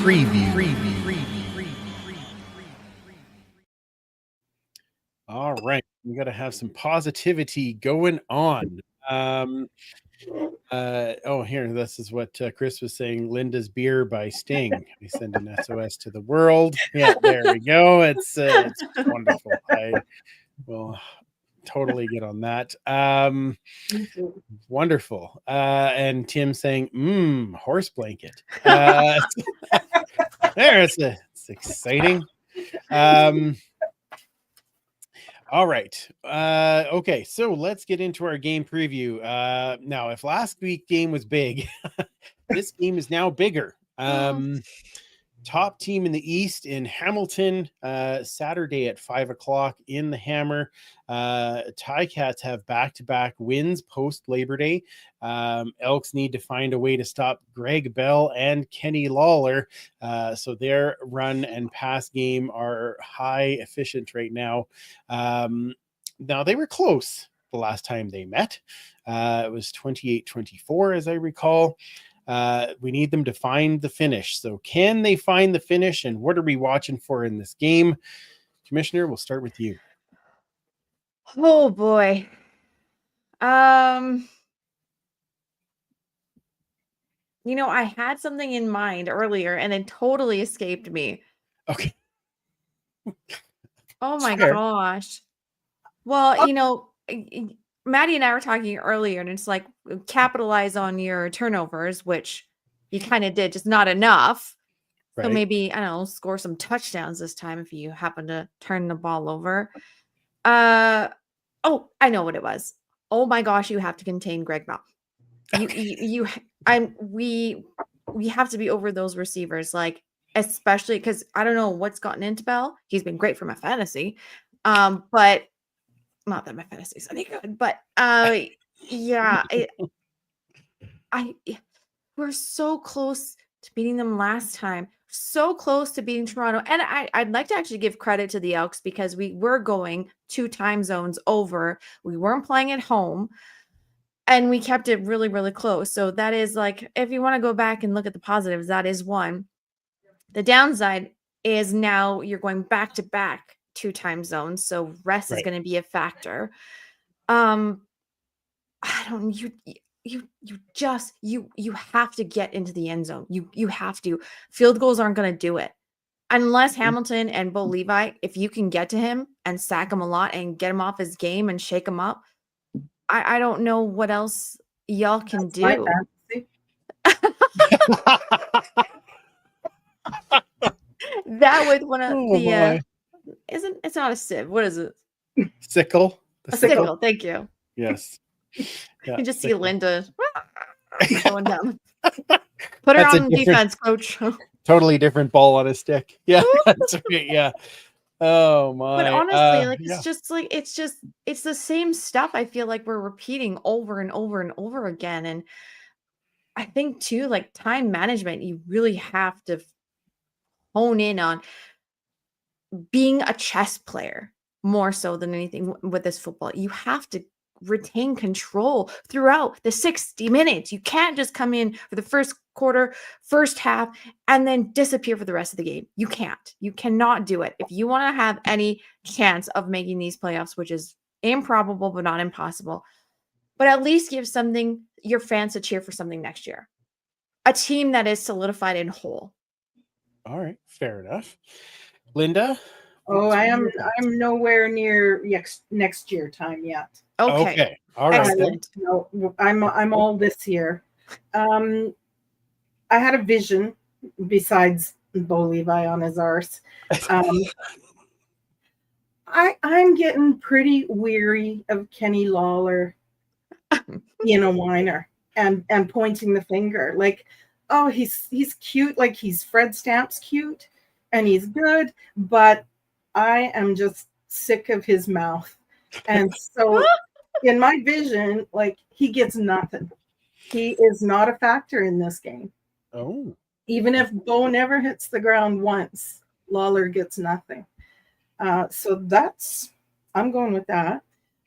preview. All right, we got to have some positivity going on. Here, this is what Chris was saying. Linda's beer by Sting. I send an SOS to the world. Yeah, there we go. It's wonderful. I will totally get on that. Wonderful. And Tim saying, horse blanket. It's exciting. All right. Okay, so let's get into our game preview. Now, if last week's game was big, this game is now bigger. Top team in the East in Hamilton, Saturday at 5:00 in the Hammer. Ticats have back-to-back wins post Labor Day. Elks need to find a way to stop Greg Bell and Kenny Lawler. So their run and pass game are high efficient right now. Now they were close the last time they met. It was 28-24, as I recall. We need them to find the finish. So can they find the finish, and what are we watching for in this game? Commissioner, we'll start with you. Oh boy. I had something in mind earlier and it totally escaped me. Okay. Oh my Fair. gosh. Well, Maddie and I were talking earlier, and it's like capitalize on your turnovers, which you kind of did, just not enough. So Right. maybe, I don't know, score some touchdowns this time if you happen to turn the ball over. I know what it was. Oh my gosh, you have to contain Greg Bell. We have to be over those receivers, like, especially because I don't know what's gotten into Bell. He's been great for my fantasy. But not that my fantasy is any good, but yeah, we're so close to beating them last time. So close to beating Toronto. And I'd like to actually give credit to the Elks because we were going 2 time zones over. We weren't playing at home. And we kept it really, really close. So that is like, if you want to go back and look at the positives, that is one. The downside is now you're going back to back 2 time zones. So rest is going to be a factor. You have to get into the end zone. You have to. Field goals aren't going to do it. Unless Hamilton and Bo Levi, if you can get to him and sack him a lot and get him off his game and shake him up, I don't know what else y'all can do. That was one of it's not a sieve. What is it? Sickle. A sickle. Thank you. Yes. You Yeah, can just see sickle. Linda going down. Put her That's a on different- defense, coach. Totally different ball on a stick. Yeah, that's right. Yeah. Oh my. But honestly, yeah. it's the same stuff. I feel like we're repeating over and over and over again. And I think too, like time management, you really have to hone in on being a chess player more so than anything with this football. You have to retain control throughout the 60 minutes. You can't just come in for the first quarter, first half, and then disappear for the rest of the game. You can't. You cannot do it. If you want to have any chance of making these playoffs, which is improbable but not impossible, but at least give something your fans to cheer for something next year. A team that is solidified and whole. All right, fair enough. Linda? Oh, I'm nowhere near next year time yet. Okay. All right. Excellent. No, I'm all this year. I had a vision besides Bo Levi on his arse. I'm getting pretty weary of Kenny Lawler being a whiner and pointing the finger. Like, oh, he's cute, like he's Fred Stamp's cute, and he's good, but I am just sick of his mouth. And so in my vision, like, he gets nothing. He is not a factor in this game. Oh. Even if Bo never hits the ground once, Lawler gets nothing. So I'm going with that.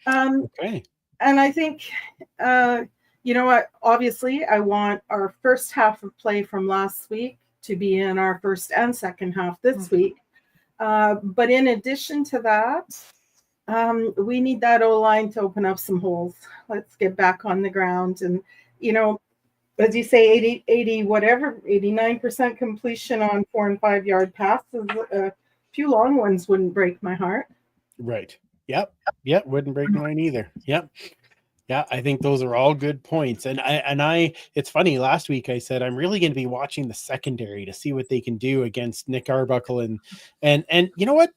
Okay. And I think, you know what? Obviously, I want our first half of play from last week to be in our first and second half this week. But in addition to that, we need that O-line to open up some holes. Let's get back on the ground. And, you know, as you say, 89% completion on 4 and 5 yard passes. A few long ones wouldn't break my heart. Right. Yep. Wouldn't break mine either. Yep. Yeah, I think those are all good points. And I it's funny, last week I said I'm really going to be watching the secondary to see what they can do against Nick Arbuckle, and you know what?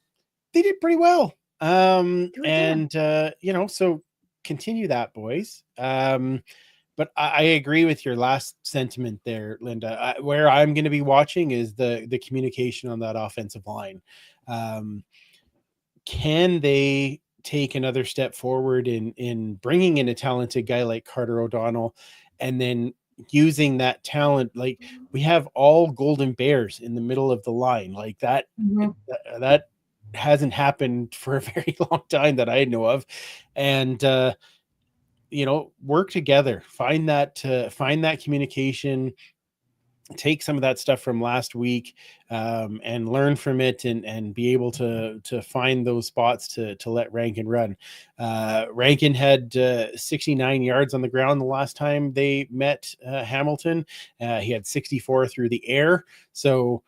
They did pretty well. You know, so continue that, boys. But I agree with your last sentiment there, Linda. Where I'm going to be watching is the communication on that offensive line. Can they take another step forward in bringing in a talented guy like Carter O'Donnell, and then using that talent? Like, we have all Golden Bears in the middle of the line like that. That hasn't happened for a very long time that I know of. And you know, work together, find that communication, take some of that stuff from last week, and learn from it, and be able to find those spots to let Rankin run. Rankin had 69 yards on the ground the last time they met Hamilton. He had 64 through the air. So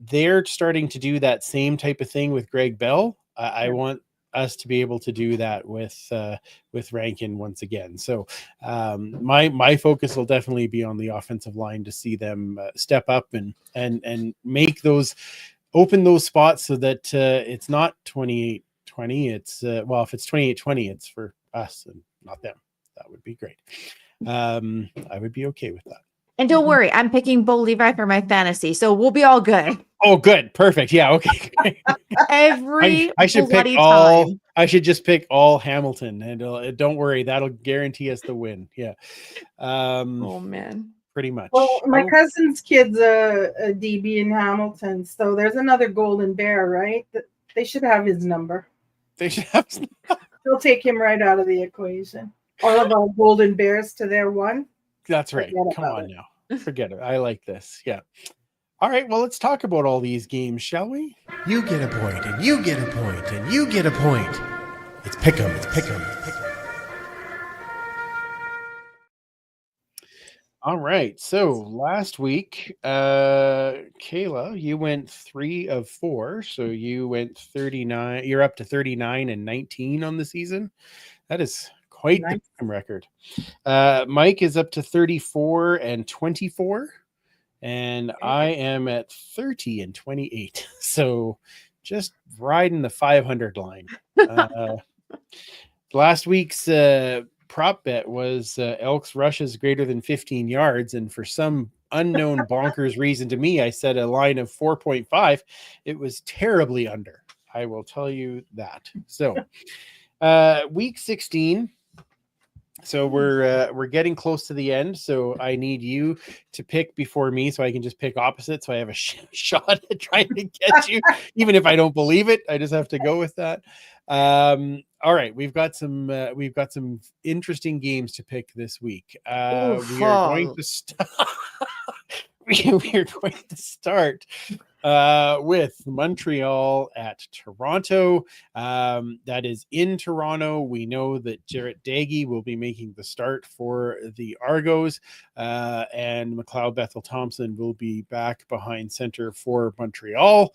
they're starting to do that same type of thing with Greg Bell. I want us to be able to do that with Rankin once again. So my focus will definitely be on the offensive line to see them step up and make those, open those spots so that it's not 28-20. It's well, if it's 28-20, it's for us and not them. That would be great. I would be okay with that. And don't worry, I'm picking Bo Levi for my fantasy, so we'll be all good. Oh, good. Perfect. Yeah. Okay. I should pick all. Time. I should just pick all Hamilton, and don't worry, that'll guarantee us the win. Yeah. Oh man. Pretty much. Well, my cousin's kid's a DB in Hamilton, so there's another Golden Bear, right? They should have his number. They should have. They'll take him right out of the equation. All of our Golden Bears to their one. That's right. Come on now. Forget it. I like this. Yeah. All right. Well, let's talk about all these games, shall we? You get a point, and you get a point, and you get a point. It's pick 'em. It's pick 'em. All right. So last week, Kayla, you went 3 of 4. So you went 39. You're up to 39 and 19 on the season. That is quite the record. Mike is up to 34 and 24. And I am at 30 and 28. So just riding the 500 line. Last week's prop bet was Elks rushes greater than 15 yards. And for some unknown bonkers reason to me, I set a line of 4.5. It was terribly under. I will tell you that. So week 16. So we're getting close to the end. So I need you to pick before me, so I can just pick opposite. So I have a shot at trying to get you, even if I don't believe it. I just have to go with that. All right, we've got some interesting games to pick this week. We are going to start with Montreal at Toronto. That is in Toronto. We know that Jarrett Daggy will be making the start for the Argos, and McLeod Bethel Thompson will be back behind center for Montreal.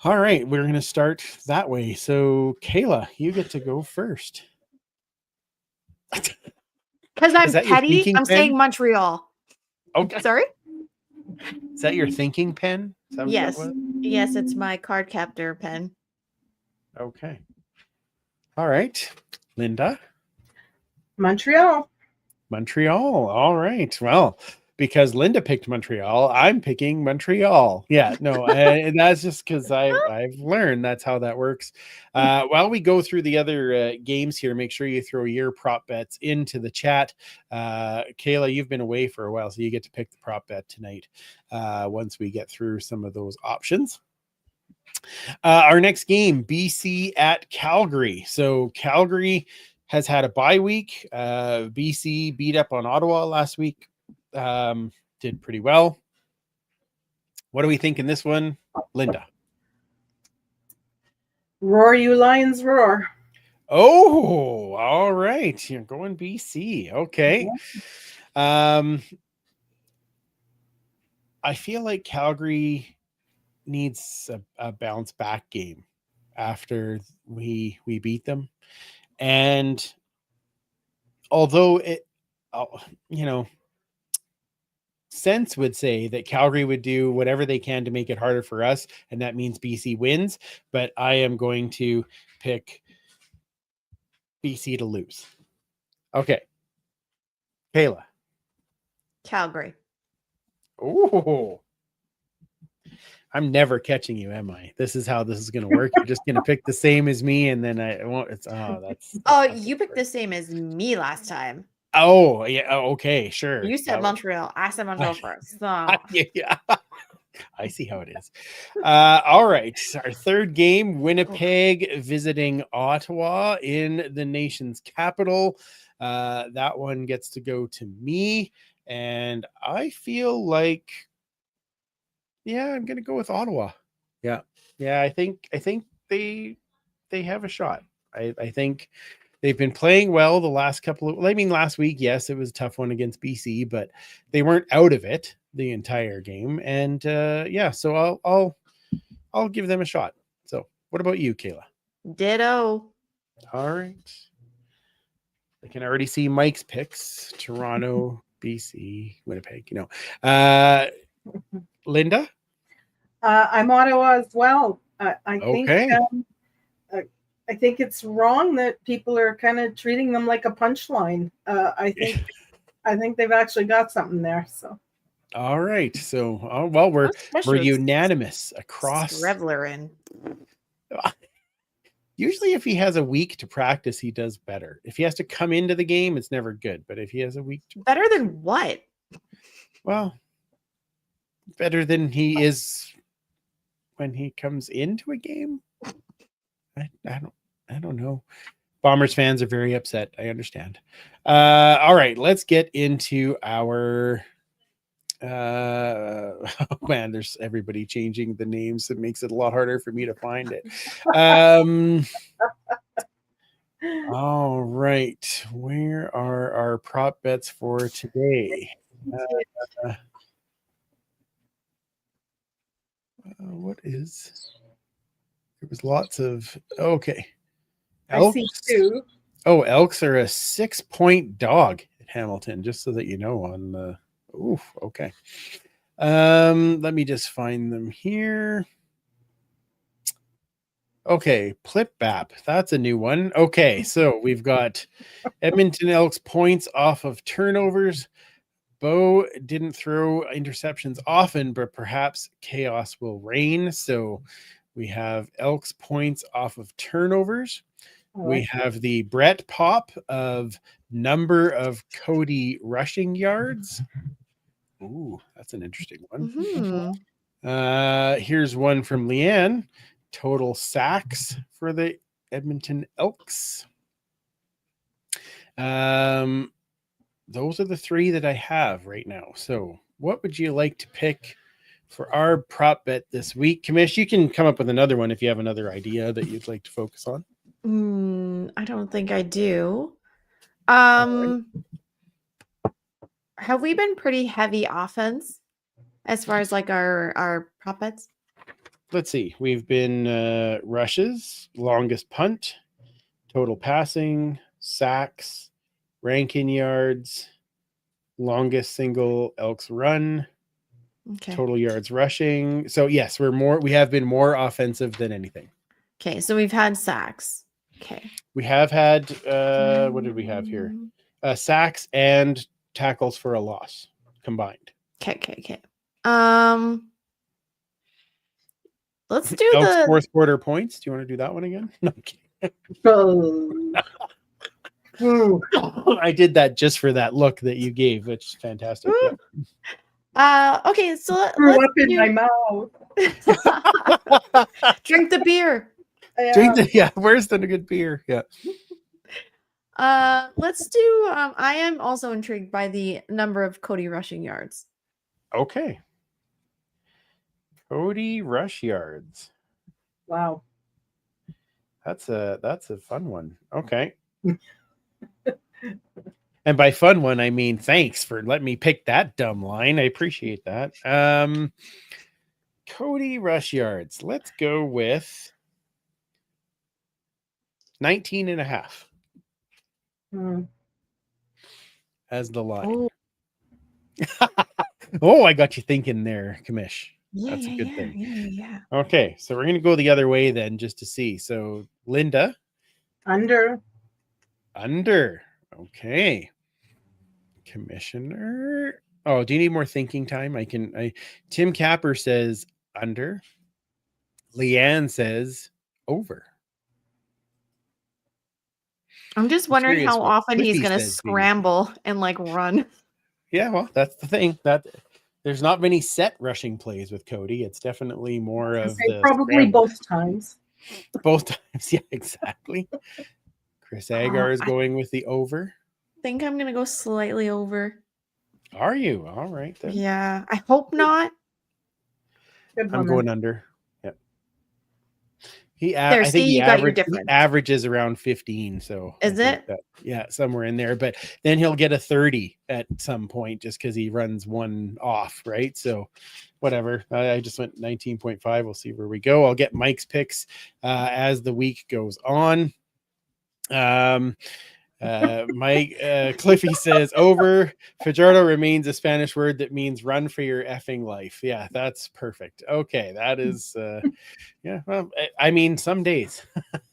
All right, we're going to start that way. So, Kayla, you get to go first. Because I'm petty, I'm saying Montreal. Okay. Sorry? Is that your thinking pen? Is that what that Yes. was? Yes, it's my card captor pen. Okay. All right. Linda? Montreal. Montreal. All right. Well, because Linda picked Montreal, I'm picking Montreal. Yeah, no, and that's just because I've learned that's how that works. While we go through the other games here, make sure you throw your prop bets into the chat. Kayla, you've been away for a while, so you get to pick the prop bet tonight once we get through some of those options. Our next game, BC at Calgary. So Calgary has had a bye week. BC beat up on Ottawa last week. Did pretty well. What do we think in this one, Linda? Roar, you lions, roar. Oh, all right. You're going BC. Okay. I feel like Calgary needs a bounce back game after we beat them. And although it, you know, sense would say that Calgary would do whatever they can to make it harder for us, and that means BC wins. But I am going to pick BC to lose. Okay. Kayla. Calgary. Oh, I'm never catching you, am I? This is how this is going to work. You're just going to pick the same as me, and then I won't. It's that's Oh, not you gonna picked work. the same as me last time. Oh, yeah. Oh, okay, sure. You said Montreal. I said Montreal first. So Yeah. I see how it is. All right. Our third game, Winnipeg visiting Ottawa in the nation's capital. That one gets to go to me. And I feel like, yeah, I'm gonna go with Ottawa. Yeah. Yeah, I think they have a shot. I think they've been playing well the last couple of, I mean, last week, yes, it was a tough one against BC, but they weren't out of it the entire game. And yeah, so I'll give them a shot. So what about you, Kayla? ditto. All right. I can already see Mike's picks. Toronto, BC, Winnipeg, Linda? I'm Ottawa as well. I think Okay. I think it's wrong that people are kind of treating them like a punchline. I think they've actually got something there. So All right. So well, we're Especially with unanimous across. Reveler in. Usually if he has a week to practice, he does better. If he has to come into the game, it's never good. But if he has a week to, Better than what? well, better than he is when he comes into a game. I don't know. Bombers fans are very upset. I understand. All right, let's get into our oh man, there's everybody changing the names. It makes it a lot harder for me to find it. All right, where are our prop bets for today? What is? There was lots of okay. I see two. Oh, Elks are a 6-point dog at Hamilton, just so that you know on the oof, okay. Let me just find them here. Okay, Plip Bap. That's a new one. Okay, so we've got Edmonton Elks points off of turnovers. Bo didn't throw interceptions often, but perhaps chaos will reign. So we have Elks points off of turnovers. We have the Brett Pop of number of Cody rushing yards. Ooh, that's an interesting one. Mm-hmm. Here's one from Leanne. Total sacks for the Edmonton Elks. Those are the three that I have right now. So what would you like to pick for our prop bet this week? Kamish, you can come up with another one if you have another idea that you'd like to focus on. I don't think I do. Right. Have we been pretty heavy offense as far as like our prop bets? Let's see. We've been rushes, longest punt, total passing, sacks, ranking yards, longest single Elks run. Okay. Total yards rushing. So yes, we have been more offensive than anything. Okay. So we've had sacks. Okay. We have had what did we have here? Sacks and tackles for a loss combined. Okay. Let's do Elks the fourth quarter points. Do you want to do that one again? No, I'm kidding. Ooh. I did that just for that look that you gave, which is fantastic. Yeah. okay, so Threw let's up in my mouth. drink the beer. Yeah, where's the good beer? Yeah. Let's do I am also intrigued by the number of Cody rushing yards. Okay. Cody rush yards. Wow. That's a fun one. Okay. And by fun one, I mean thanks for letting me pick that dumb line. I appreciate that. Cody rush yards. Let's go with 19 and a half as the line. Oh, I got you thinking there, Kamish. That's a good thing. Yeah. Okay, so we're going to go the other way then just to see. So Linda. Under. Okay. Commissioner. Oh, do you need more thinking time? Tim Capper says under. Leanne says over. I'm just wondering curious how what often he's Cliffy going to says, Dee. scramble and like run. Yeah, well, that's the thing. That there's not many set rushing plays with Cody. It's definitely more of the Probably scramble. both times. Both times, yeah, exactly. Chris Agar is going with the over. I think I'm going to go slightly over. Are you? All right then. Yeah, I hope not. Good I'm one, going then. under. Yep. There, I think see, you got your difference. he averages around 15. So Is it? Yeah, somewhere in there. But then he'll get a 30 at some point just because he runs one off, right? So whatever. I just went 19.5. We'll see where we go. I'll get Mike's picks as the week goes on. Mike Cliffy says over. Fajardo remains a Spanish word that means run for your effing life. Yeah, that's perfect. Okay, that is yeah, well, I mean some days.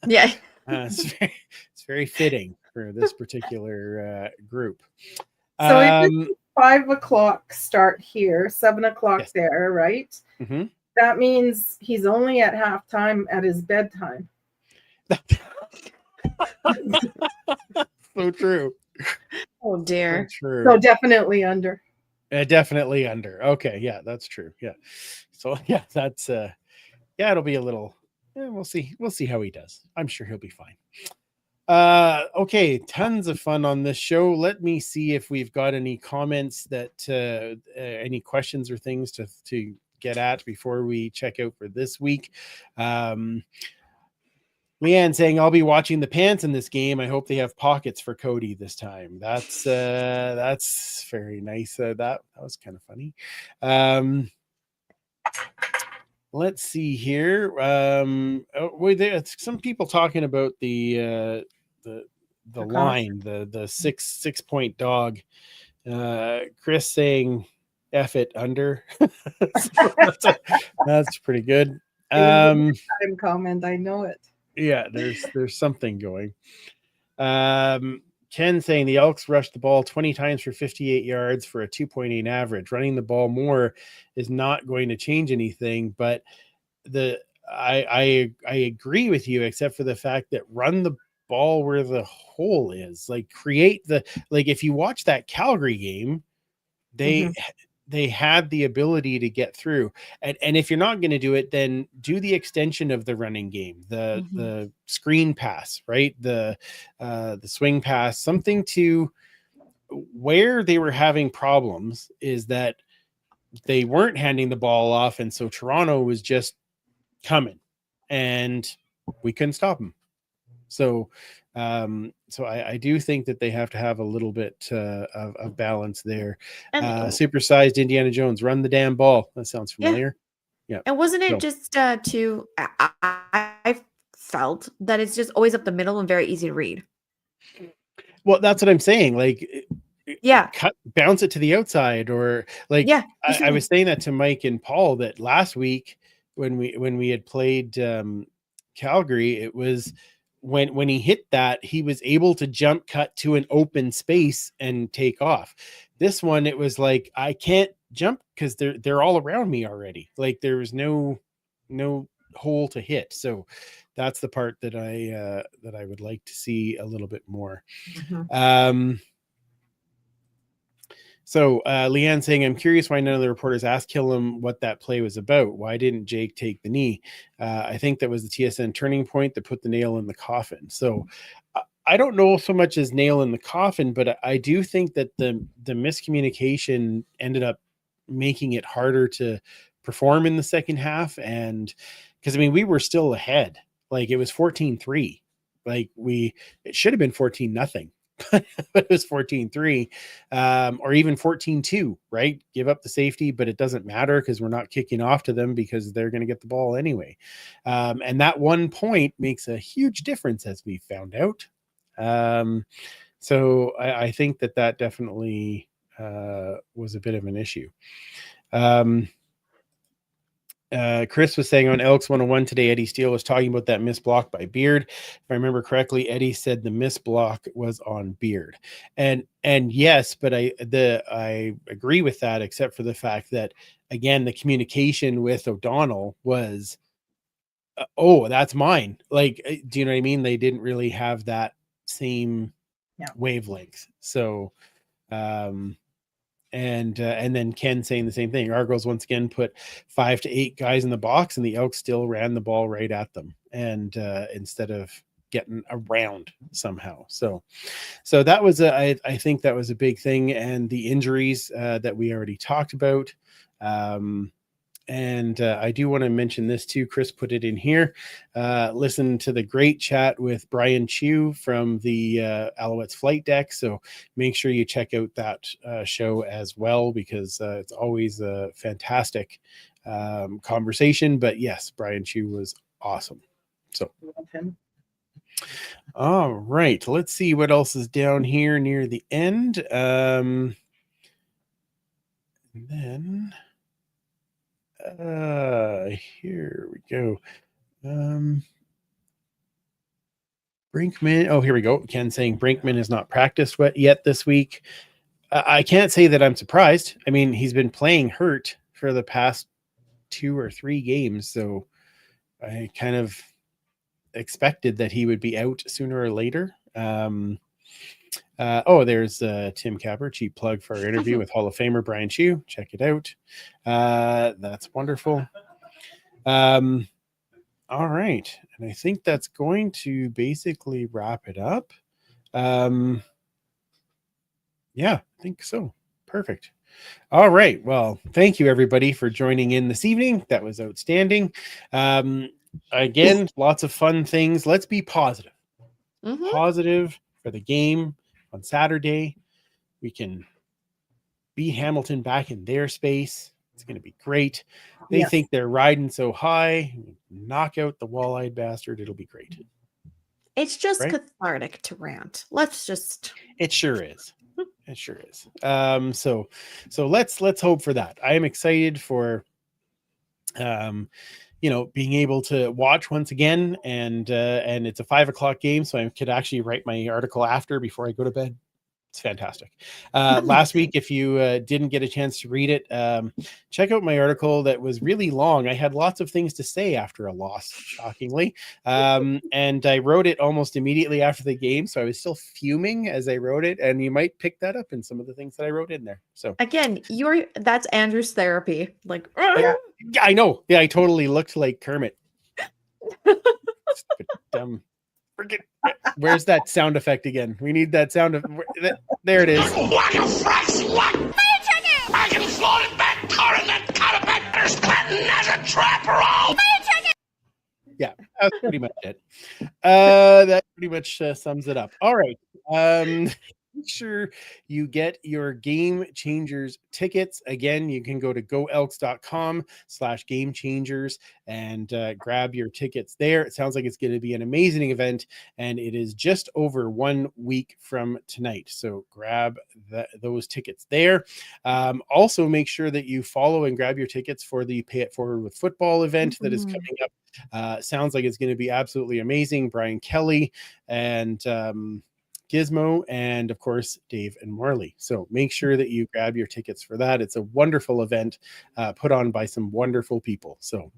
Yeah. It's very fitting for this particular group. So it's 5 o'clock start here, 7 o'clock Yes. there, right? Mm-hmm. That means he's only at halftime at his bedtime. So true. Oh dear. So true. So definitely under. Definitely under. Okay, yeah, that's true. Yeah. So yeah, that's yeah, it'll be a little. Yeah, we'll see how he does. I'm sure he'll be fine. Okay, tons of fun on this show. Let me see if we've got any comments that any questions or things to get at before we check out for this week. Leanne saying, I'll be watching the pants in this game. I hope they have pockets for Cody this time. That's very nice. That was kind of funny. Let's see here. Some people talking about the line, the 6 point dog. Chris saying F it under. That's pretty good. Time comment, I know it. Yeah, there's something going. Ken saying the Elks rushed the ball 20 times for 58 yards for a 2.8 average. Running the ball more is not going to change anything, but I agree with you, except for the fact that run the ball where the hole is. Like if you watch that Calgary game, they had the ability to get through. And if you're not going to do it, then do the extension of the running game, the screen pass, right? The swing pass, something to where they were having problems is that they weren't handing the ball off. And so Toronto was just coming and we couldn't stop them. So I do think that they have to have a little bit of balance there. Supersized Indiana Jones, run the damn ball. That sounds familiar. Yeah. And wasn't it just too? I felt that it's just always up the middle and very easy to read. Well, that's what I'm saying. Like Yeah. bounce it to the outside, or like Yeah. I was saying that to Mike and Paul that last week when we had played Calgary, it was when he hit that, he was able to jump cut to an open space and take off. This one, it was like I can't jump because they're all around me already. Like there was no hole to hit. So that's the part that I would like to see a little bit more. So Leanne saying, I'm curious why none of the reporters asked Killam what that play was about. Why didn't Jake take the knee? I think that was the TSN turning point that put the nail in the coffin. So I don't know so much as nail in the coffin, but I do think that the miscommunication ended up making it harder to perform in the second half. And because, I mean, we were still ahead. Like it was 14-3. Like it should have been 14-0. But it was 14-3, or even 14-2, right? Give up the safety, but it doesn't matter because we're not kicking off to them because they're going to get the ball anyway. And that 1 point makes a huge difference, as we found out. So I think that definitely was a bit of an issue. Chris was saying on Elks 101 today, Eddie Steele was talking about that missed block by Beard. If I remember correctly, Eddie said the missed block was on Beard, and yes, but I agree with that, except for the fact that again the communication with O'Donnell was, oh, that's mine. Like, do you know what I mean? They didn't really have that same wavelength. So, and then Ken saying the same thing. Argos once again put 5 to 8 guys in the box, and the Elks still ran the ball right at them, and instead of getting around somehow. So that was I think that was a big thing, and the injuries that we already talked about. And I do want to mention this too. Chris put it in here. Listen to the great chat with Brian Chu from the Alouettes flight deck. So make sure you check out that show as well, because it's always a fantastic conversation. But yes, Brian Chu was awesome. So, all right, let's see what else is down here near the end. And then here we go. Brinkman. Oh, here we go. Ken saying Brinkman has not practiced yet this week. I can't say that I'm surprised. I mean, he's been playing hurt for the past 2 or 3 games, so I kind of expected that he would be out sooner or later. There's Tim Capper, cheap plug for our interview with Hall of Famer Brian Chu. Check it out. That's wonderful. All right. And I think that's going to basically wrap it up. Yeah, I think so. Perfect. All right. Well, thank you everybody for joining in this evening. That was outstanding. Again, lots of fun things. Let's be positive. Positive for the game on Saturday. We can beat Hamilton back in their space. It's going to be great. They think they're riding so high. Knock out the wall-eyed bastard. It'll be great. It's just cathartic to rant. It sure is. It sure is. So let's hope for that. I am excited for being able to watch once again, and it's a 5:00 game, so I could actually write my article after before I go to bed. It's fantastic. Last week, if you didn't get a chance to read it, check out my article that was really long. I had lots of things to say after a loss, shockingly. And I wrote it almost immediately after the game, so I was still fuming as I wrote it, and you might pick that up in some of the things that I wrote in there. So again, that's Andrew's therapy. Like, yeah, I know. Yeah, I totally looked like Kermit. Dumb. Where's that sound effect again? We need that sound. There it is. Like a fresh one. Fire trigger. I can float it back, torrent that carpeters planting as a trap roll. Fire trigger. Yeah, that's pretty much it. That pretty much sums it up. All right. make sure you get your Game Changers tickets. Again, you can go to goelks.com/game changers and grab your tickets there. It sounds like it's going to be an amazing event, and it is just over 1 week from tonight. So grab those tickets there. Also, make sure that you follow and grab your tickets for the Pay It Forward with Football event that is coming up. Sounds like it's going to be absolutely amazing. Brian Kelly and Gizmo, and of course Dave and Marley. So make sure that you grab your tickets for that. It's a wonderful event put on by some wonderful people. So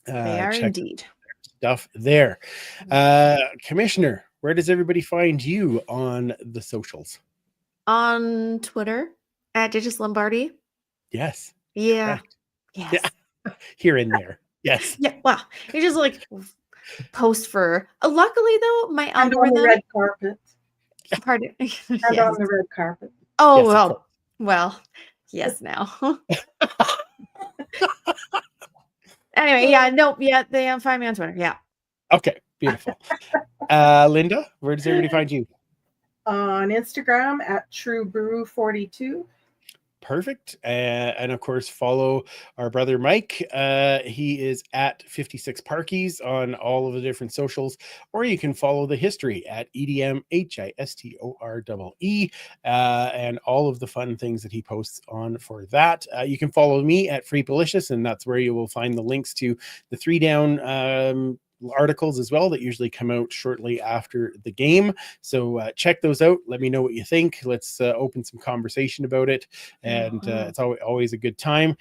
They are check indeed. stuff there. Commissioner, where does everybody find you on the socials? On Twitter at Digis Lombardi. Yes. Yeah. Correct. Yes. Yeah. Here and there. Yes. Yeah. Well, you just like post for. Luckily, though, my And on the algorithm. red carpet. Pardon. And Yes. on the red carpet. Oh Yes, of well. Yes. Now. Anyway, yeah. Nope. Yeah. They find me on Twitter. Yeah. Okay. Beautiful. Linda, where does everybody find you? On Instagram at TrueBrew42. Perfect. And of course, follow our brother Mike. He is at 56 Parkies on all of the different socials, or you can follow the history at EDMHISTOREE and all of the fun things that he posts on for that. You can follow me at Freepalicious, and that's where you will find the links to the 3 Down articles as well that usually come out shortly after the game. So check those out. Let me know what you think. Let's open some conversation about it. And it's always a good time.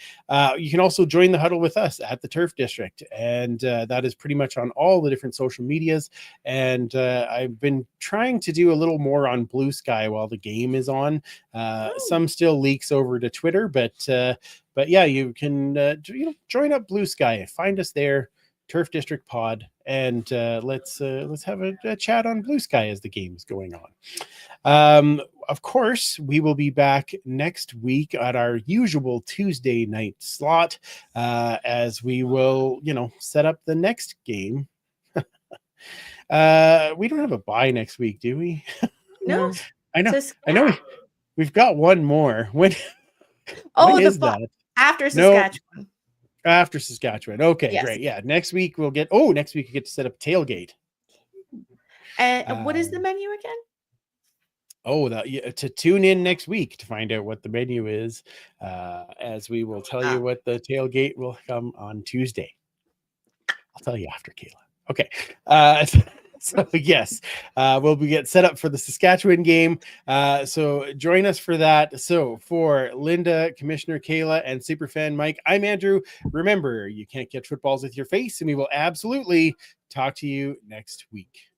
You can also join the huddle with us at the Turf District. And that is pretty much on all the different social medias. And I've been trying to do a little more on Blue Sky while the game is on. Some still leaks over to Twitter, but yeah, you can join up Blue Sky. Find us there. Turf District Pod, and let's have a chat on Blue Sky as the game is going on. Of course, we will be back next week at our usual Tuesday night slot, as we will, set up the next game. We don't have a bye next week, do we? No. I know. We've got one more. When is that? After Saskatchewan. No. After Saskatchewan. Okay, Yes. Great. Yeah. Next week we get to set up tailgate. And what is the menu again? To tune in next week to find out what the menu is, as we will tell you what the tailgate will come on Tuesday. I'll tell you after, Kayla. Okay. So yes, we'll be get set up for the Saskatchewan game. So join us for that. So for Linda, Commissioner Kayla, and Superfan Mike, I'm Andrew. Remember, you can't catch footballs with your face, and we will absolutely talk to you next week.